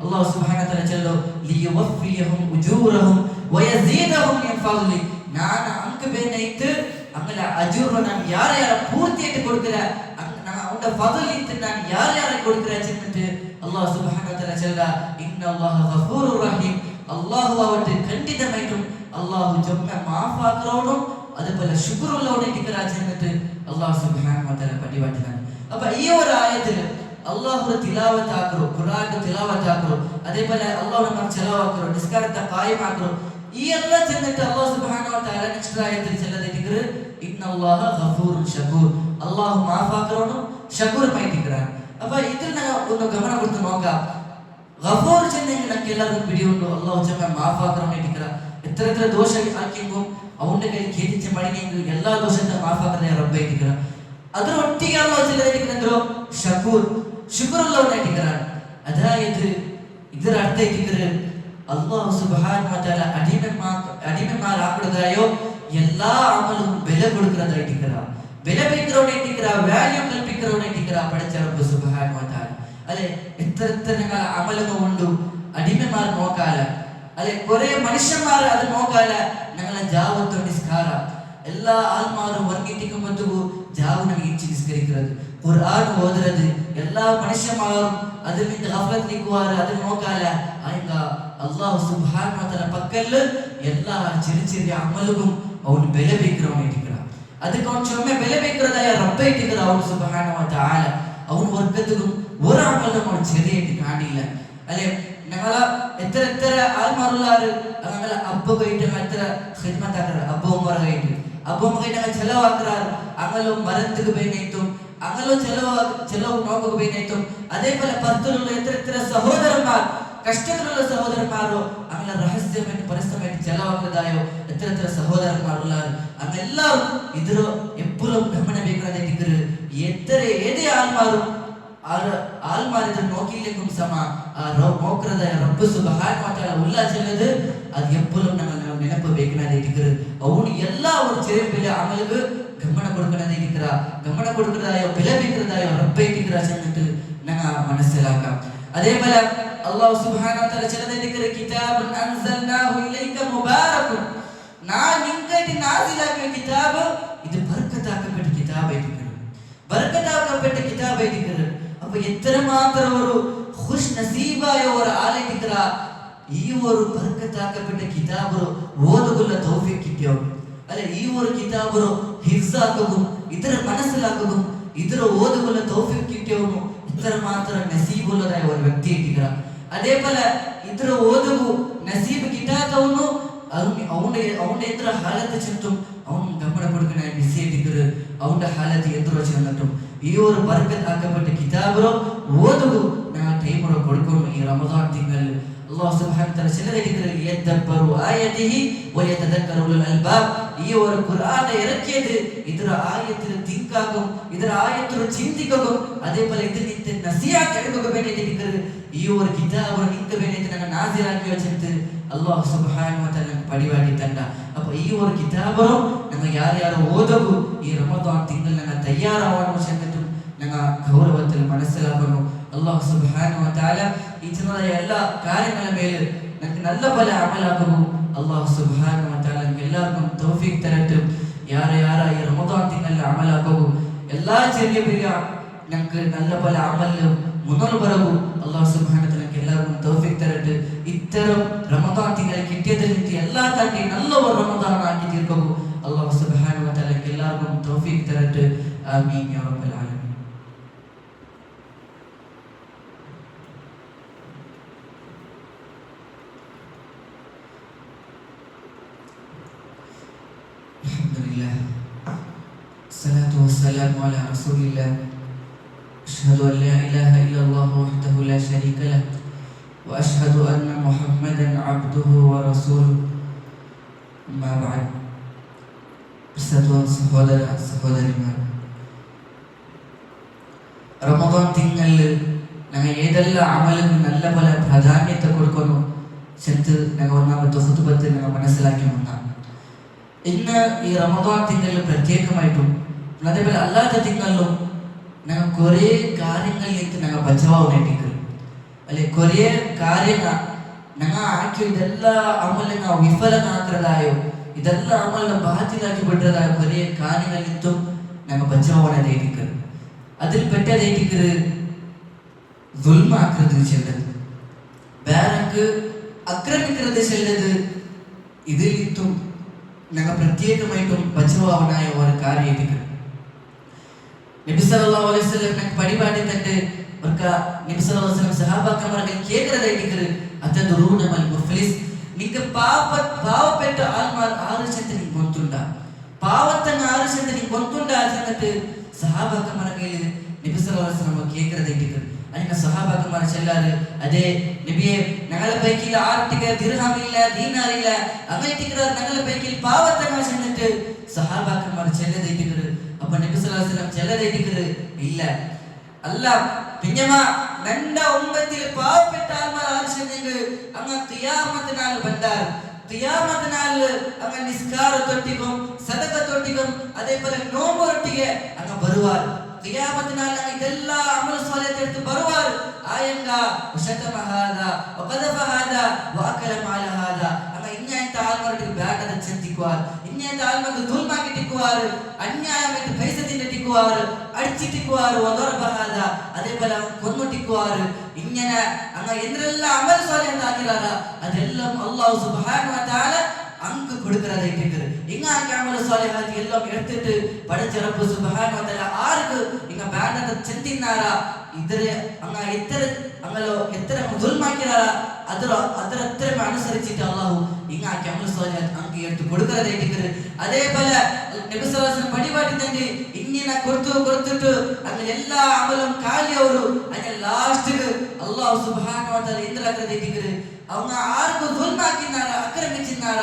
അല്ലാഹു സുബ്ഹാനഹു വ തആല ചെല്ലോ ലിയവഫിയഹും ഉജൂറഹും വയസീദഹും മിൻ ഫദ്ലി ഞാൻ അങ്ക് ബേനൈത്ത് അങ്ങനെ അജൂർ ഞാൻ യാരെ പൂർത്തിയായിട്ട് കൊടുക്കற അവന്റെ ഫദ്ലിത്ത് ഞാൻ യാരെ കൊടുക്കற ചെന്നിട്ട് അല്ലാഹു സുബ്ഹാനഹു വ തആല ചെല്ല ഇന്നല്ലാഹ ഗഫൂറുർ റഹീം അല്ലാഹു അവന്റെ ഖണ്ഡിതമായിട്ടും അല്ലാഹു ജമ്മ മാഫാക്കറോടും അതേപോലെ ശുക്റുള്ളവനായിട്ട് ചെന്നിട്ട് അല്ലാഹു സുബ്ഹാനഹു വ തആല പഠിപ്പിച്ചിട്ടുണ്ട്. അപ്പോൾ ഈ ഒരു ആയത്തിൽ അല്ലാഹുവിന്റെ തിലാവത്ത് ആക്കറോ ഖുർആന്റെ തിലാവത്ത് ആക്കറോ അതേപോലെ അല്ലാഹുവിന്റെ മാർഗ്ഗത്തിൽ ചെലവാക്കറോ നിസ്കാരത്തെ ഖായിമാക്കറോ ഈ എല്ലാം ചെന്നിട്ട് അല്ലാഹു സുബ്ഹാനഹു വ തആല നെക്സ്റ്റ് ആയത്തിൽ ചെല്ലതിരിക്കുന്നത് ഇന്നല്ലാഹ ഗഫൂറുൻ ഷകൂർ, അല്ലാഹു മാഫാക്കറോനും ഷകൂറുമായിട്ടിരിക്കുകയാണ്. അപ്പൊ ഇതിൽ ഒന്ന് ഗമനം കൊടുത്ത് നോക്കാം. ഗഫൂർ ചെന്നെങ്കിൽ നമുക്ക് എല്ലാവർക്കും പിടിയുണ്ടോ? അല്ലാഹു ചെമ്മ മാഫാക്കറോനായിട്ടിരിക്കുക. എത്ര എത്ര ദോഷം ആക്കിയെങ്കും അവന്റെ കയ്യിൽ ഖേദിച്ച് മടങ്ങിയെങ്കിൽ എല്ലാ ദോഷത്തെ മാഫാക്കുന്ന റബ്ബായിട്ടിരിക്കുക. അതിന് ഒട്ടിಗೆ അല്ലാഹു ചെല്ലതിരിക്കുന്നോ ഷകൂർ, ശുക്റുള്ളവനായിട്ടിരിക്കുകയാണ്. അതായത് ಇದರ ಅರ್ಥ ಇಟ್ಟಿದ್ರೆ ಅಲ್ಲಾಹ್ ಸುಬ್ಹಾನಹು ವ ತಆല ಅಡಿಮೆಮಾರಾಕುದಾಯೋ ಎಲ್ಲಾ ಅಮಲು ಬೆಲೆ ಕೊಡುಕರದಾಯಿಟ್ಟಿಕರ, ಬೆಲೆ ಬೇಕರೋನೈಟ್ಟಿಕರ, ವ್ಯಾಲ್ಯೂ ಕಲ್ಪಿಕರೋನೈಟ್ಟಿಕರ ಪಡಚ ರಬ್ಬ ಸುಬ್ಹಾನಹು ವ ತಆല. ಅಲೆ എത്ര അമലുകൾ ഉണ്ട് അടിമമാർ നോക്കാല, അല്ലെ കുറെ മനുഷ്യന്മാർ അത് നോക്കാല. ഞങ്ങളെ ജാവത്ത് നിസ്കാര എല്ലാ ആൾമാരും വന്നിട്ടിക്കുമ്പോ ജാവ് നಮಗೆ ഇಚ್ಚി നിസ്കരിക്കുന്നത്, ഖുർആൻ ഓതുന്നത് എല്ലാ മനുഷ്യന്മാരും അതിൽ നിന്ന് ഗഫലത്ത് നിൽക്കുവാറ് അത് നോക്കാല. ആയിങ്ക അല്ലാഹു സുബ്ഹാനഹു വ തആല പക്കല് എല്ലാ ചെറിയ ചെറിയ അമലുകളും അവന് ಬೆಲೆ ಬೇಕಿರೋನಿಟ್ಟಿಕರ. ಅದಕ್ಕೆ ಅವನು ಚೊಮ್ಮೆ ಬೆಲೆ ಬೇಕಿರೋದಾಯ ರಬ್ಬ ಇಟ್ಟಿಕರ ಅವನು ಸುಬ್ಹಾನಹು ವ ತಆല. ಅವನು ವರ್ಗದಗೂ ഒരു അമലും അവൻ ചെറിയായിട്ട് കാണില്ല. അല്ലെ ഞങ്ങള എത്ര എത്ര ആൾമാരുള്ളാറ് ഞങ്ങളെ അബ്ബ പോയിട്ട് എത്ര ഖിദ്മത്താക്കറ അബ്ബമാരായിട്ട് അബ്ബമായിട്ട് ചെലവാക്കറാറ് അങ്ങലും മരത്തുക്ക് പോയിനേറ്റും അങ്ങലും ചെലവ് നോക്കുക പോയിനേറ്റും. അതേപോലെ പത്തിലുള്ള എത്ര എത്ര സഹോദരന്മാർ കഷ്ടത്തിലുള്ള സഹോദരന്മാരോ അങ്ങനെ രഹസ്യമായിട്ട് പരസ്യമായിട്ട് ചെലവാക്കുന്നതായോ എത്ര എത്ര സഹോദരന്മാരുള്ളാറ് അങ്ങെല്ലാവരും ഇതിലോ എപ്പോഴും ഗമന ಬೇಕರಾದ എത്ര ഏതേ ആൾമാരും ആൾമാരിത് നോക്കിയില്ലെങ്കിലും സമ നോക്കുന്നത് റബ്ബ് സുബ്ഹാനഹു വ തആല ഉല്ലാസല്ലത് അത് എപ്പോഴും നമ്മൾ ನೆನಪು ಬೇಕನಾದಿಟ್ಟಿಕರು. ಅವನು ಎಲ್ಲ ஒரு ചെറിയ വലിയ അമലുകൾ ഗമന കൊടുക്കണതായിരിക്കറ, ഗമന കൊടുക്കുന്നതായോ ಬೆಲೆ ಬೇಕರದಾയോ റബ്ബ് ഇട്ടിക്കറ ചെന്നിട്ട് ഞങ്ങൾ മനസ്സിലാക്കാം. അതേപോലെ അല്ലാഹു സുബ്ഹാനഹു വ തആല ചെല്ലതിരിക്കറ് കിതാബുൻ അൻസൽനാഹു ഇലൈക മുബാറകുൻ, ഞാൻ നിങ്ങൾക്ക് നാസിലാക്കിയ കിതാബ് ഇത് ബർക്കത്താക്കപ്പെട്ട കിതാബായിരിക്കറ്, ബർക്കത്താക്കപ്പെട്ട കിതാബായിരിക്കറ്. അപ്പൊ എത്രമാത്രം ഒരു ഖുശ് നസീബായ ഒരു ആളായിരിക്കറ ഈ ഒരു ബർക്കത്താക്കപ്പെട്ട കിതാബ് ഓതുകുള്ള തൗഫീഖ് കിട്ടിയോ. അല്ലെ ഈ ഒരു കിതാബ് ഹിഫ്സാക്കുകയും ಇದರ മനസ്സിലാക്കുകയും ಇದರ ಓದುಗುள்ள ತೌಫೀಕ್ കിട്ടിയോನು ഇത്രമാത്രം നസീബുള്ളതായ ഒരു വ്യക്തി ഇട്ടിക്കറ. അതേപോലെ ಇದರ ಓದುಗು ನಸೀಬ್ കിട്ടാത്തവನು അവന്റെ എത്ര ഹാലത്ത് ചെന്നിട്ടും അവൻ ഗമന കൊടുക്കണ ബിസി ഇട്ടിക്കറ്, അവന്റെ ഹാലത്ത് എത്രോ ചെന്നിട്ടും ഈ ഒരു ബർക്കത്ത് ആക്കപ്പെട്ട കിതാബ് ಓದುಗು ನಾವು ಟೈಮ್ കൊടുക്കുന്നു. ഈ റമദാൻ തിങ്കളിൽ അല്ലാഹു സുബ്ഹാനഹു വ തആല ചെല്ലതിരിക്കറ് യദബ്ബറു ആയതിഹി വയതദക്കറു ഉൽ അൽബാബ്. ഈ ഒരു ഖുർആൻ ഇറക്കിയത് ಇದರ ആയത്തിൽ തിങ്കാകും, ಇದರ ആയത്തിൽ ചിന്തിക്കും. അതേപോലെ ഇതിൽ നിന്ന് നസിഹത്ത് എടുക്കുക വേണ്ടിയിരിക്കറ് ഈ ഒരു കിതാബ് നിങ്ങൾക്ക് വേണ്ടിയിട്ട് ഞങ്ങൾ നാസിലാക്കി വെച്ചിട്ട് അല്ലാഹു സുബ്ഹാനഹു വ തആല പടിവാടി തണ്ട. അപ്പൊ ഈ ഒരു കിതാബ് ഞങ്ങൾ ಯಾರು ಓದಬೇಕು ಈ ರಮದಾನ್ ತಿಂಗಳು ഞങ്ങൾ തയ്യാറാവണം ചെന്നിട്ടും ഞങ്ങൾ ഗൗരവത്തിൽ മനസ്സിലാക്കുന്നു. അല്ലാഹു സുബ്ഹാനഹു വ തആല ഈ ചെന്ന എല്ലാ കാര്യങ്ങള മേൽ ഞങ്ങൾക്ക് നല്ല പല അമലാകുന്നു. അല്ലാഹു സുബ്ഹാനഹു വ തആല എല്ലാവർക്കും തൗഫീഖ് തരട്ടെ. ಯಾರ ಈ ರಮದಾನ್ ತಿಂಗಳಲ್ಲಿ ಅಮಲಾಗವು ಎಲ್ಲಾ ചെറിയ വലിയ ഞങ്ങൾക്ക് നല്ല പല അമലും മുന്നോട്ട് വരവു. അല്ലാഹു സുബ്ഹാനഹു വ തആല എല്ലാവർക്കും തൗഫീഖ് തരട്ടെ. ഇത്തരം റമദാൻ തിങ്കൾ കിട്ടിയതിൽ നിന്ന് എല്ലാ കാട്ടി നല്ല ഒരു റമദാൻ ആക്കി തീർക്കൂ. അല്ലാഹു സുബ്ഹാനഹു വ തആല എല്ലാവർക്കും തൗഫീഖ് തരട്ടെ. ആമീൻ യാ റബ്ബൽ ആലമീൻ. Alhamdulillah, salatu wassalamu ala rasulillah, ashhadu an la ilaha illallah wahdahu la sharika lah, wa ashhadu anna muhammadan abduhu wa rasuluh. Amma ba'd. Persatuan saudara-saudariman, Ramadan തിങ്കളിൽ ഞങ്ങൾ ഏതെല്ലാം അമലിന് നല്ല പല പ്രാധാന്യത്തെ കൊടുക്കുന്നു ചെന്ന് ഞങ്ങൾ ഒന്നാമത്തെ ഖുതുബത്തിൽ ഞങ്ങൾ മനസ്സിലാക്കി വന്നാണ്. ഇന്ന് ഈ റമദാൻ തിങ്കളിൽ പ്രത്യേകമായിട്ടും അതേപോലെ അല്ലാത്ത തിങ്കളിലും ഞങ്ങൾ കുറേ കാര്യങ്ങളിലേക്ക് ഞങ്ങൾ ബച്ചാവാനായിട്ടിരിക്കും. അല്ലെ കുറേ കാര്യങ്ങൾ ഞങ്ങൾ ആക്കി ഇതെല്ലാം അമലിന വിഫലമാക്കുന്നതായോ ഇതെല്ലാം അമലിനെ ബാധ്യതാക്കി വിട്ടതായോ കുറേ കാര്യങ്ങളിലും ഞങ്ങൾ ബച്ചാവാനായിട്ടിരിക്കും. അതിൽ പെട്ടതായിട്ടിരിക്കുന്നത് ദുൽമാക്കുന്നത് ചെല്ലത്, വേറെക്ക് ആക്രമിക്കുന്നത് ചെല്ലത്. ഇതിലിത്തും ഞങ്ങൾ പ്രത്യേകമായിട്ടും ബച്ചാവാനായ ഒരു കാര്യമായിരിക്കും. നബി സല്ലല്ലാഹു അലൈഹി വസല്ലം ഞങ്ങൾക്ക് പരിപാടി തന്നെ നബി സല്ലല്ലാഹു അലൈഹി വസല്ലം സഹാബാക്കന്മാർക്ക് കേൾക്കുന്നതായിരിക്കും. അതദറൂന മൽ മുഫ്ലിസ്, ನಿಂಗೆ ಪಾವ ಪೆಟ್ಟ ಆಲೋಚನೆ ನಿಂಗೆ ಗೊತ್ತುಂಟಾ? ಪಾವತ್ತನ್ನ ಆಲೋಚನೆ ನಿಂಗೆ ಗೊತ್ತುಂಟಾ? ಸಂಗತಿ സഹാബാക്കന്മാരെ നബി സല്ലല്ലാഹു അലൈഹി വസല്ലം കേൾക്കറതായിട്ട് അതിന്റെ സഹാബാക്കന്മാർ ചെല്ലാറ് അതേ നബിയെ ഞങ്ങളെ പൈക്കിൽ ആർട്ടിക ദിർഹമില്ല ദീനാറില്ല അങ്ങനെയുള്ള ഞങ്ങളെ പൈക്കിൽ പാവത്തങ്ങൾ ചെന്നിട്ട് സഹാബാക്കന്മാർ ചെല്ലതായിട്ട് അപ്പൊ നബി സല്ലല്ലാഹു അലൈഹി വസല്ലം ചെല്ലതായിട്ട് ഇല്ല അല്ല പിന്നമ നണ്ട ഉമ്മത്തിൽ പാവപ്പെട്ട ആൾമാർ ആവശ്യമെങ്കിൽ അങ്ങ് ഖിയാമത്തിനാൽ ബന്ദാർ ഖിയാമത്തിനാൽ അങ്ങ് നിസ്കാരത്തൊട്ടിക്കും സദഖത്തൊട്ടിക്കും അതേപോലെ നോമ്പൊട്ടിಗೆ അങ്ങ് ಬರುವಾರ್ ഖിയാമത്തിനാൽ അങ്ങ് ഇതെല്ലാം അമൽ സ്വാലിഹ് എടുത്ത് ಬರುವಾರ್ ആയങ്ക വശതമ ഹാദാ വഖദഫ ഹാദാ വഅകല മാല ഹാദാ അങ്ങ് ഇങ്ങനത്തെ ആൾമാർക്ക് ബാഡത ചിന്തിക്കുവാർ ഇങ്ങനത്തെ ആൾമാർക്ക് ദുൽമാക്കിട്ടിക്കുവാർ അന്യായമായിട്ട് പൈസ തിന്നിട്ടിക്കുവാർ അടിച്ചിട്ടിക്കുവാർ വദറബ ഹാദാ അതേപോലെ കൊന്നിട്ടിക്കുവാർ ഇങ്ങനെ അങ്ങ് എന്തെല്ലാം അമൽ സ്വാലിഹ് ആക്കിറാറ അതെല്ലാം അല്ലാഹു സുബ്ഹാനഹു വ തആല അങ്ക് കൊടുക്കறதாയിട്ട് ഇങ്ങാക്കി അമൽ സ്വാലിഹാത്ത് എല്ലാം എടുത്തിട്ട് പഠിച്ച റബ്ബ് സുബ്ഹാനഹു വ തആല ആർക്ക് ഇങ്ങ ബാഡത ചിന്തിനാറാ ഇതരെ അങ്ങ എത്ര ദുൽമാക്കിറാറ ಅದರ ಅನುಸರಿಸಿಟ್ಟು ಅಲ್ಲಾಹು ಹಿಂಗಾಕಿ ಅಮಲ್ ಸ್ವಾಲಿಹಾತ್ ಅಂಕಿ എടുത്ത് കൊടുക്കறதாയിട്ട് അതേ പോലെ നബി സല്ലല്ലാഹു അലൈഹി വസല്ലം പടിപാടിതಂತೆ ഇങ്ങനെ കൊടുത്തിട്ട് അങ്ങനെ എല്ലാ അമലും കാലിയವರು അങ്ങനെ ലാസ്റ്റ് അല്ലാഹു സുബ്ഹാനഹു വ തആല എന്തിലാക്കறதாയിട്ട് அவங்க ആർക്ക് ദുൽമാക്കിനാറ അക്രമിച്ചിനാറ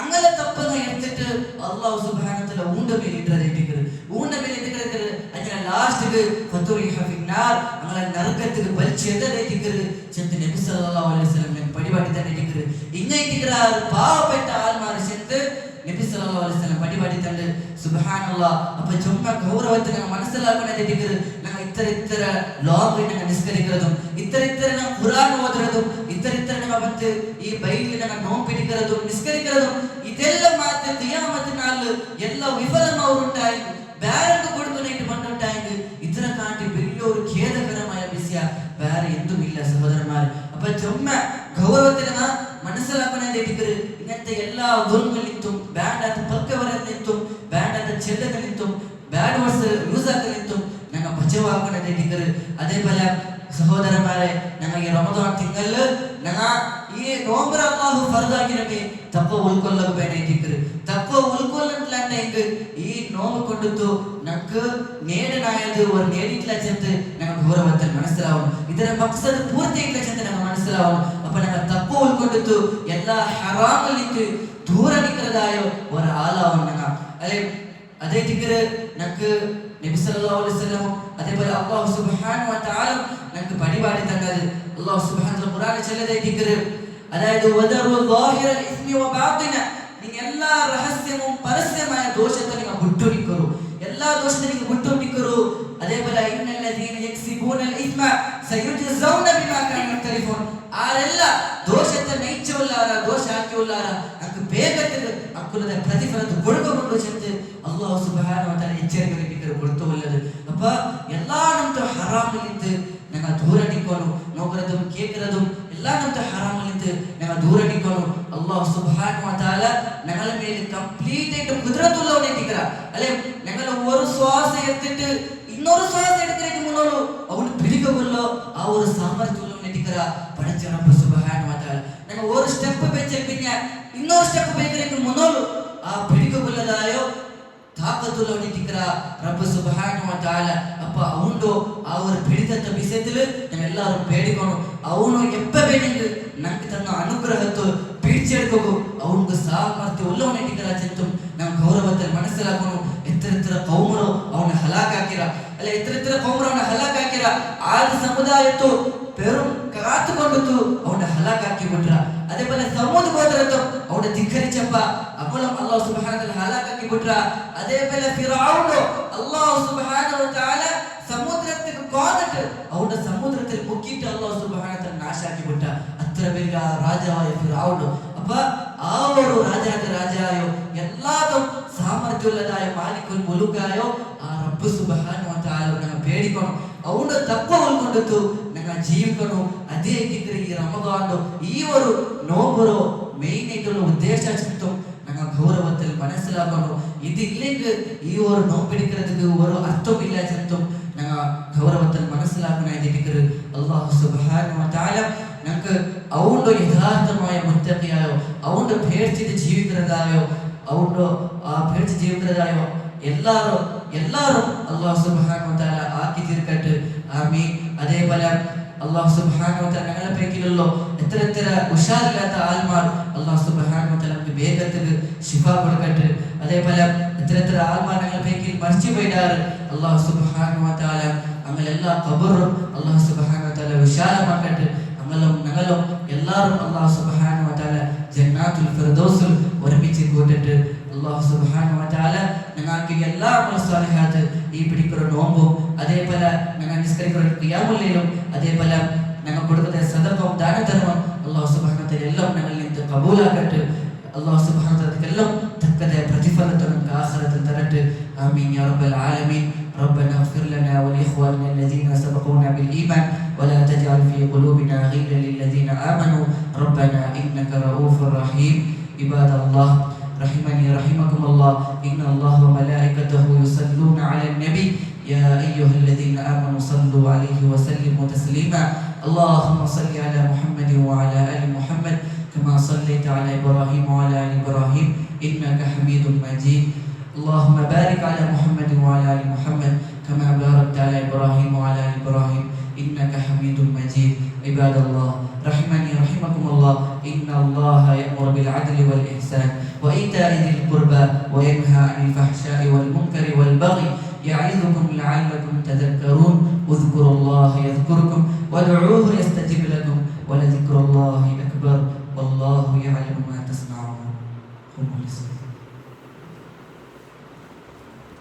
അങ്ങനെ തപ്പങ്ങ എടുത്തിട്ട് അല്ലാഹു സുബ്ഹാനഹു വ തആല ഊണ്ട മേൽ ഇട്ടறதாയിട്ട് അങ്ങനെ ലാസ്റ്റ് ഫതുരിഹ ഫിന്നാർ അങ്ങനെ നരകത്തിലേക്ക് വലിച്ചെറിയതായിട്ട് ചെന്ന് നബി സല്ലല്ലാഹു അലൈഹി വസല്ലം പടിപാടിതಂತೆ ഇങ്ങനെയിരിക്കാർ പാവപ്പെട്ട ആൾമാർ ചെന്ന് നബി സല്ലല്ലാഹു അലൈഹി വസല്ലം പടിപാടിതಂತೆ സുബ്ഹാനല്ലാഹ് അപ്പൊ ചുമ്മ ഗൗരവത്തിന് മനസ്സിലാക്കുന്നതായിട്ട് ഞങ്ങൾ ഇത്ര ലോകം ഞങ്ങൾ നിസ്കരിക്കുന്നതും ഇത്ര ഞങ്ങൾ ഖുർആൻ ഓതുന്നതും ഇത്ര ഞങ്ങൾ വന്ന് ഈ ബൈബിൾ ഞങ്ങൾ നോക്കിയിരിക്കുന്നതും നിസ്കരിക്കുന്നതും ഇതെല്ലാം മാത്രം ഖിയാമത്തിനാൽ എല്ലാം വിഫലമാവുണ്ടായി വേറെന്ത് കൊടുക്കുന്നതായിട്ട് പണ്ടുണ്ടായെങ്കിൽ ഇത്ര കാട്ടി വലിയൊരു ഖേദകരമായ വിഷയ വേറെ എന്തുമില്ല സഹോദരന്മാർ. അപ്പൊ ചുമ്മ ഗൗരവത്തിന് മനസ്സിലാക്കുന്നതായിട്ട് ഇങ്ങനത്തെ എല്ലാ ദുൽമിലിത്തും വേണ്ടാത്ത പക്കവരലിത്തും വേണ്ടാത്ത ചെല്ലകളിത്തും ബാഡ് വേർഡ്സ് യൂസ് ആക്കലിത്തും ഞങ്ങൾ ബച്ചവാക്കുന്നതായിട്ട് അതേപോലെ സഹോദരന്മാരെ ഞങ്ങൾ ഈ റമദാൻ തിങ്കളില് ഞങ്ങൾ ഈ നോമ്പ് അല്ലാഹു ഫർദാക്കിനൊക്കെ തഖ്വ ഉൾക്കൊള്ളಬೇಕಾയിട്ട് തഖ്വ ഉൾക്കൊള്ളണ്ടില്ലാണ്ടെങ്കിൽ ഈ നോമ്പ് കൊണ്ടിട്ട് ഞങ്ങൾക്ക് നേടനായത് ഒരു നേടിയിട്ടില്ല ചെന്ന് ഞങ്ങൾ ഗൗരവത്തിൽ മനസ്സിലാവും ಇದರ മഖ്സദ് പൂർത്തിയായിട്ടില്ല ചെന്ന് ഞങ്ങൾ മനസ്സിലാവും. അപ്പൊ ഞങ്ങൾ തഖ്വ ഉൾക്കൊണ്ടിട്ട് എല്ലാ ഹറാമിലിട്ട് ദൂര നിൽക്കുന്നതായ ഒരു ആളാവും ഞങ്ങൾ അല്ലെ. അതേ ഞങ്ങൾക്ക് നബി സല്ലല്ലാഹു അലൈഹി വസല്ലം അതേപോലെ അല്ലാഹു സുബ്ഹാനഹു വ തആല ഞങ്ങൾക്ക് പടിപാടി തന്നത് അല്ലാഹു സുബ്ഹാനഹു വ തആല ഖുർആനിൽ ചൊല്ലുന്നതായിട്ട് അതായത് വദറു ളാഹിറൽ ഇസ്മി വ ബാത്തിന നിങ്ങൾ എല്ലാ രഹസ്യവും പരസ്യമായ ദോഷത്തെ നിങ്ങൾ വിട്ടുനിൽക്കൂ എല്ലാ ദോഷത്തെ നിങ്ങൾ വിട്ടുനിൽക്കൂ. അതേപോലെ ഇന്നല്ലദീന യക്സിബൂനൽ ഇസ്മ സയുജ്സൗന ബിമാ കാനൂ യക്തരിഫൂൻ ആരെല്ല ദോഷത്തെ നയിച്ചുള്ളാര ദോഷ ആക്കിയുള്ളാര നമുക്ക് വേഗത്തിൽ അക്കുലത പ്രതിഫലത്തെ കൊടുക്കുകൊണ്ട് ചെന്ന് അല്ലാഹു സുബ്ഹാനഹു വ തആല എച്ചരിക്കലിട്ട് കൊടുത്തുള്ളത്. അപ്പൊ എല്ലാ നമുക്ക് ഹറാമിലിട്ട് ഞങ്ങൾ ദൂര നിൽക്കണം നോക്കുന്നതും കേൾക്കുന്നതും എല്ലാ നമുക്ക് ഹറാമിലിട്ട് ഞങ്ങൾ ദൂര നിൽക്കണം. അല്ലാഹു സുബ്ഹാനഹു വ തആല ഞങ്ങളുടെ മേൽ കംപ്ലീറ്റ് ആയിട്ട് കുദ്റത്തുള്ളവനായിട്ടിരിക്കുക അല്ലെ. ഞങ്ങൾ ഒരു ശ്വാസം എടുത്തിട്ട് ಇನ್ನೊಂದು ಶ್ವಾಸ എടുക്കുന്നതിന് മുന്നോളൂ അവന് പിടിക്കുമല്ലോ ആ ഒരു സാമർത്ഥ്യമുള്ളവനായിട്ടിരിക്കുക പഠിച്ച റബ്ബ് സുബ്ഹാനഹു വ തആല ഞങ്ങൾ ഒരു സ്റ്റെപ്പ് വെച്ചാൽ പിന്നെ ಇನ್ನೊಂದು സ്റ്റെപ്പ് വെക്കുന്നതിന് മുന്നോളൂ ആ പിടിക്കുമല്ലതായോ താക്കത്തുള്ളവനായിട്ടിരിക്കുക റബ്ബ് സുബ്ഹാനഹു വ തആല. അപ്പൊ അവൻ്റെ ആ ഒരു പിടിത്തത്തെ വിഷയത്തിൽ ഞങ്ങൾ എല്ലാവരും പേടിക്കണം. അവನು എപ്പ വേണമെങ്കിൽ നമുക്ക് തന്ന അനുഗ്രഹത്തെ പിടിച്ചെടുക്കും അവനക്ക് സാമർത്ഥ്യം ഉള്ളവനായിട്ടിരിക്കുക ചെത്തും നാം ഗൗരവത്തിൽ മനസ്സിലാക്കണം. എത്ര കൗമറോ അവനെ ഹലാക്കാക്കിര അല്ലെ എത്ര കൗമറോ അവനെ ഹലാക്കാക്കിര ആദ്യ സമുദായത്തു പെരും കാത്തുകൊണ്ടു അവനെ ഹലാക്കാക്കി വിട്ട. അതേപോലെ സമൂദ് ഗോത്രത്തും അവനെ ധിക്കരിച്ചപ്പ അപ്പോഴും അല്ലാഹു സുബ്ഹാനഹു വ തആല ഹലാക്കാക്കി വിട്ട. അതേപോലെ ഫിറഔൻ അല്ലാഹു സുബ്ഹാനഹു വ തആല സമുദ്രത്തിൽ കോന്നിട്ട് അവന്റെ സമുദ്രത്തിൽ മുക്കിയിട്ട് അല്ലാഹു സുബ്ഹാനഹു വ തആല നാശാക്കി വിട്ട. അത്ര വലിയ രാജാവായ ഫിറഔൻ. അപ്പൊ ആ ഒരു രാജായോ എല്ലാതും സാമർത്ഥ്യമുള്ളതായ മാലിക്കുൽ മുലുക്കായോ ആ റബ്ബ് സുബ്ഹാനഹു വ തആല ഞങ്ങൾ പേടിക്കണം. അവന്റെ തഖ്വ ഉൾക്കൊണ്ടിട്ട് ഞങ്ങൾ ജീവിക്കണം. അതേ ഈ റമദാനോ ഈ ഒരു നോമ്പറോ മെയിൻ ആയിട്ടുള്ള ഉദ്ദേശ ചിന്തം ഞങ്ങൾ ഗൗരവത്തിൽ മനസ്സിലാക്കണം. ഇതില്ലെങ്കിൽ ഈ ഒരു നോമ്പെടുക്കുന്നതിന് ഒരു അർത്ഥമില്ല ചിന്തം ഞങ്ങൾ ഗൗരവത്തിൽ മനസ്സിലാക്കണായിരിക്കുന്നത്. അല്ലാഹു സുബ്ഹാനഹു വ തആല ഞങ്ങൾക്ക് അതുകൊണ്ട് യഥാർത്ഥമായ മുത്തഖിയായോ അതുകൊണ്ട് പേടിച്ചിട്ട് ജീവിക്കുന്നതായോ അതുകൊണ്ട് പേടിച്ച് ജീവിക്കുന്നതായോ എല്ലാവരും അല്ലാഹു സുബ്ഹാനഹു വ തആല ആക്കി തീർക്കട്ടെ. ആമീൻ. അതേപോലെ അല്ലാഹു സുബ്ഹാനഹു വ തആല ഞങ്ങളെ പേക്കിലുള്ള എത്ര ഉഷാറില്ലാത്ത ആൾമാർ അല്ലാഹു സുബ്ഹാനഹു വ തആല നമുക്ക് വേഗത്തിൽ ശിഫ കൊടുക്കട്ടെ. അതേപോലെ എത്ര ആൾമാർ ഞങ്ങളെ പേക്കിൽ മരിച്ചു പോയിട്ടാറ് അല്ലാഹു സുബ്ഹാനഹു വ തആല ഞങ്ങളെല്ലാ ഖബറും അല്ലാഹു സുബ്ഹാനഹു വ തആല വിശാലമാക്കട്ടെ. ഞങ്ങളും എല്ലാവരും അല്ലാഹു സുബ്ഹാനഹു വ തആല ജന്നാത്തുൽ ഫിർദൗസിൽ ഒരുമിച്ച് കൂട്ടിട്ട് അല്ലാഹു സുബ്ഹാനഹു വ തആല ഞങ്ങൾക്ക് എല്ലാ അമൽസാലിഹാത്ത് ഈ പിടിക്കുന്ന നോമ്പും അതേപോലെ ഞങ്ങൾ നിസ്കരിക്കുന്ന ഖിയാമുൽ ലൈലും അതേപോലെ ഞങ്ങൾ കൊടുക്കുന്ന സദഖയും ദാനധർമ്മം അല്ലാഹു സുബ്ഹാനഹു വ തആല എല്ലാം ഞങ്ങളിൽ നിന്ന് കബൂലാക്കട്ടെ. അല്ലാഹു സുബ്ഹാനഹു വ തആല എല്ലാം തക്കതായ പ്രതിഫലത്തെ നമുക്ക് ആഖിറത്തിൽ തരട്ടെ. ആമീൻ യാ റബ്ബൽ ആലമീൻ. ربنا اغفر لنا ولإخواننا الذين سبقونا بالإيمان ولا تجعل في قلوبنا غلا للذين آمنوا ربنا إنك رؤوف رحيم. عباد الله رحمني رحمكم الله إن الله وملائكته يصلون على النبي يا أيها الذين آمنوا صلوا عليه وسلموا تسليما. اللهم صل على محمد وعلى آل محمد كما صليت على إبراهيم وعلى آل إبراهيم إنك حميد مجيد. اللهم بارك على محمد وعلى آل محمد كما باركت على إبراهيم وعلى آل إبراهيم إنك حميد مجيد. عباد الله رحمني رحمكم الله إن الله يأمر بالعدل والإحسان وإيتاء ذي القربى وينهى عن الفحشاء والمنكر والبغي يعظكم لعلكم تذكرون. اذكروا الله يذكركم وادعوه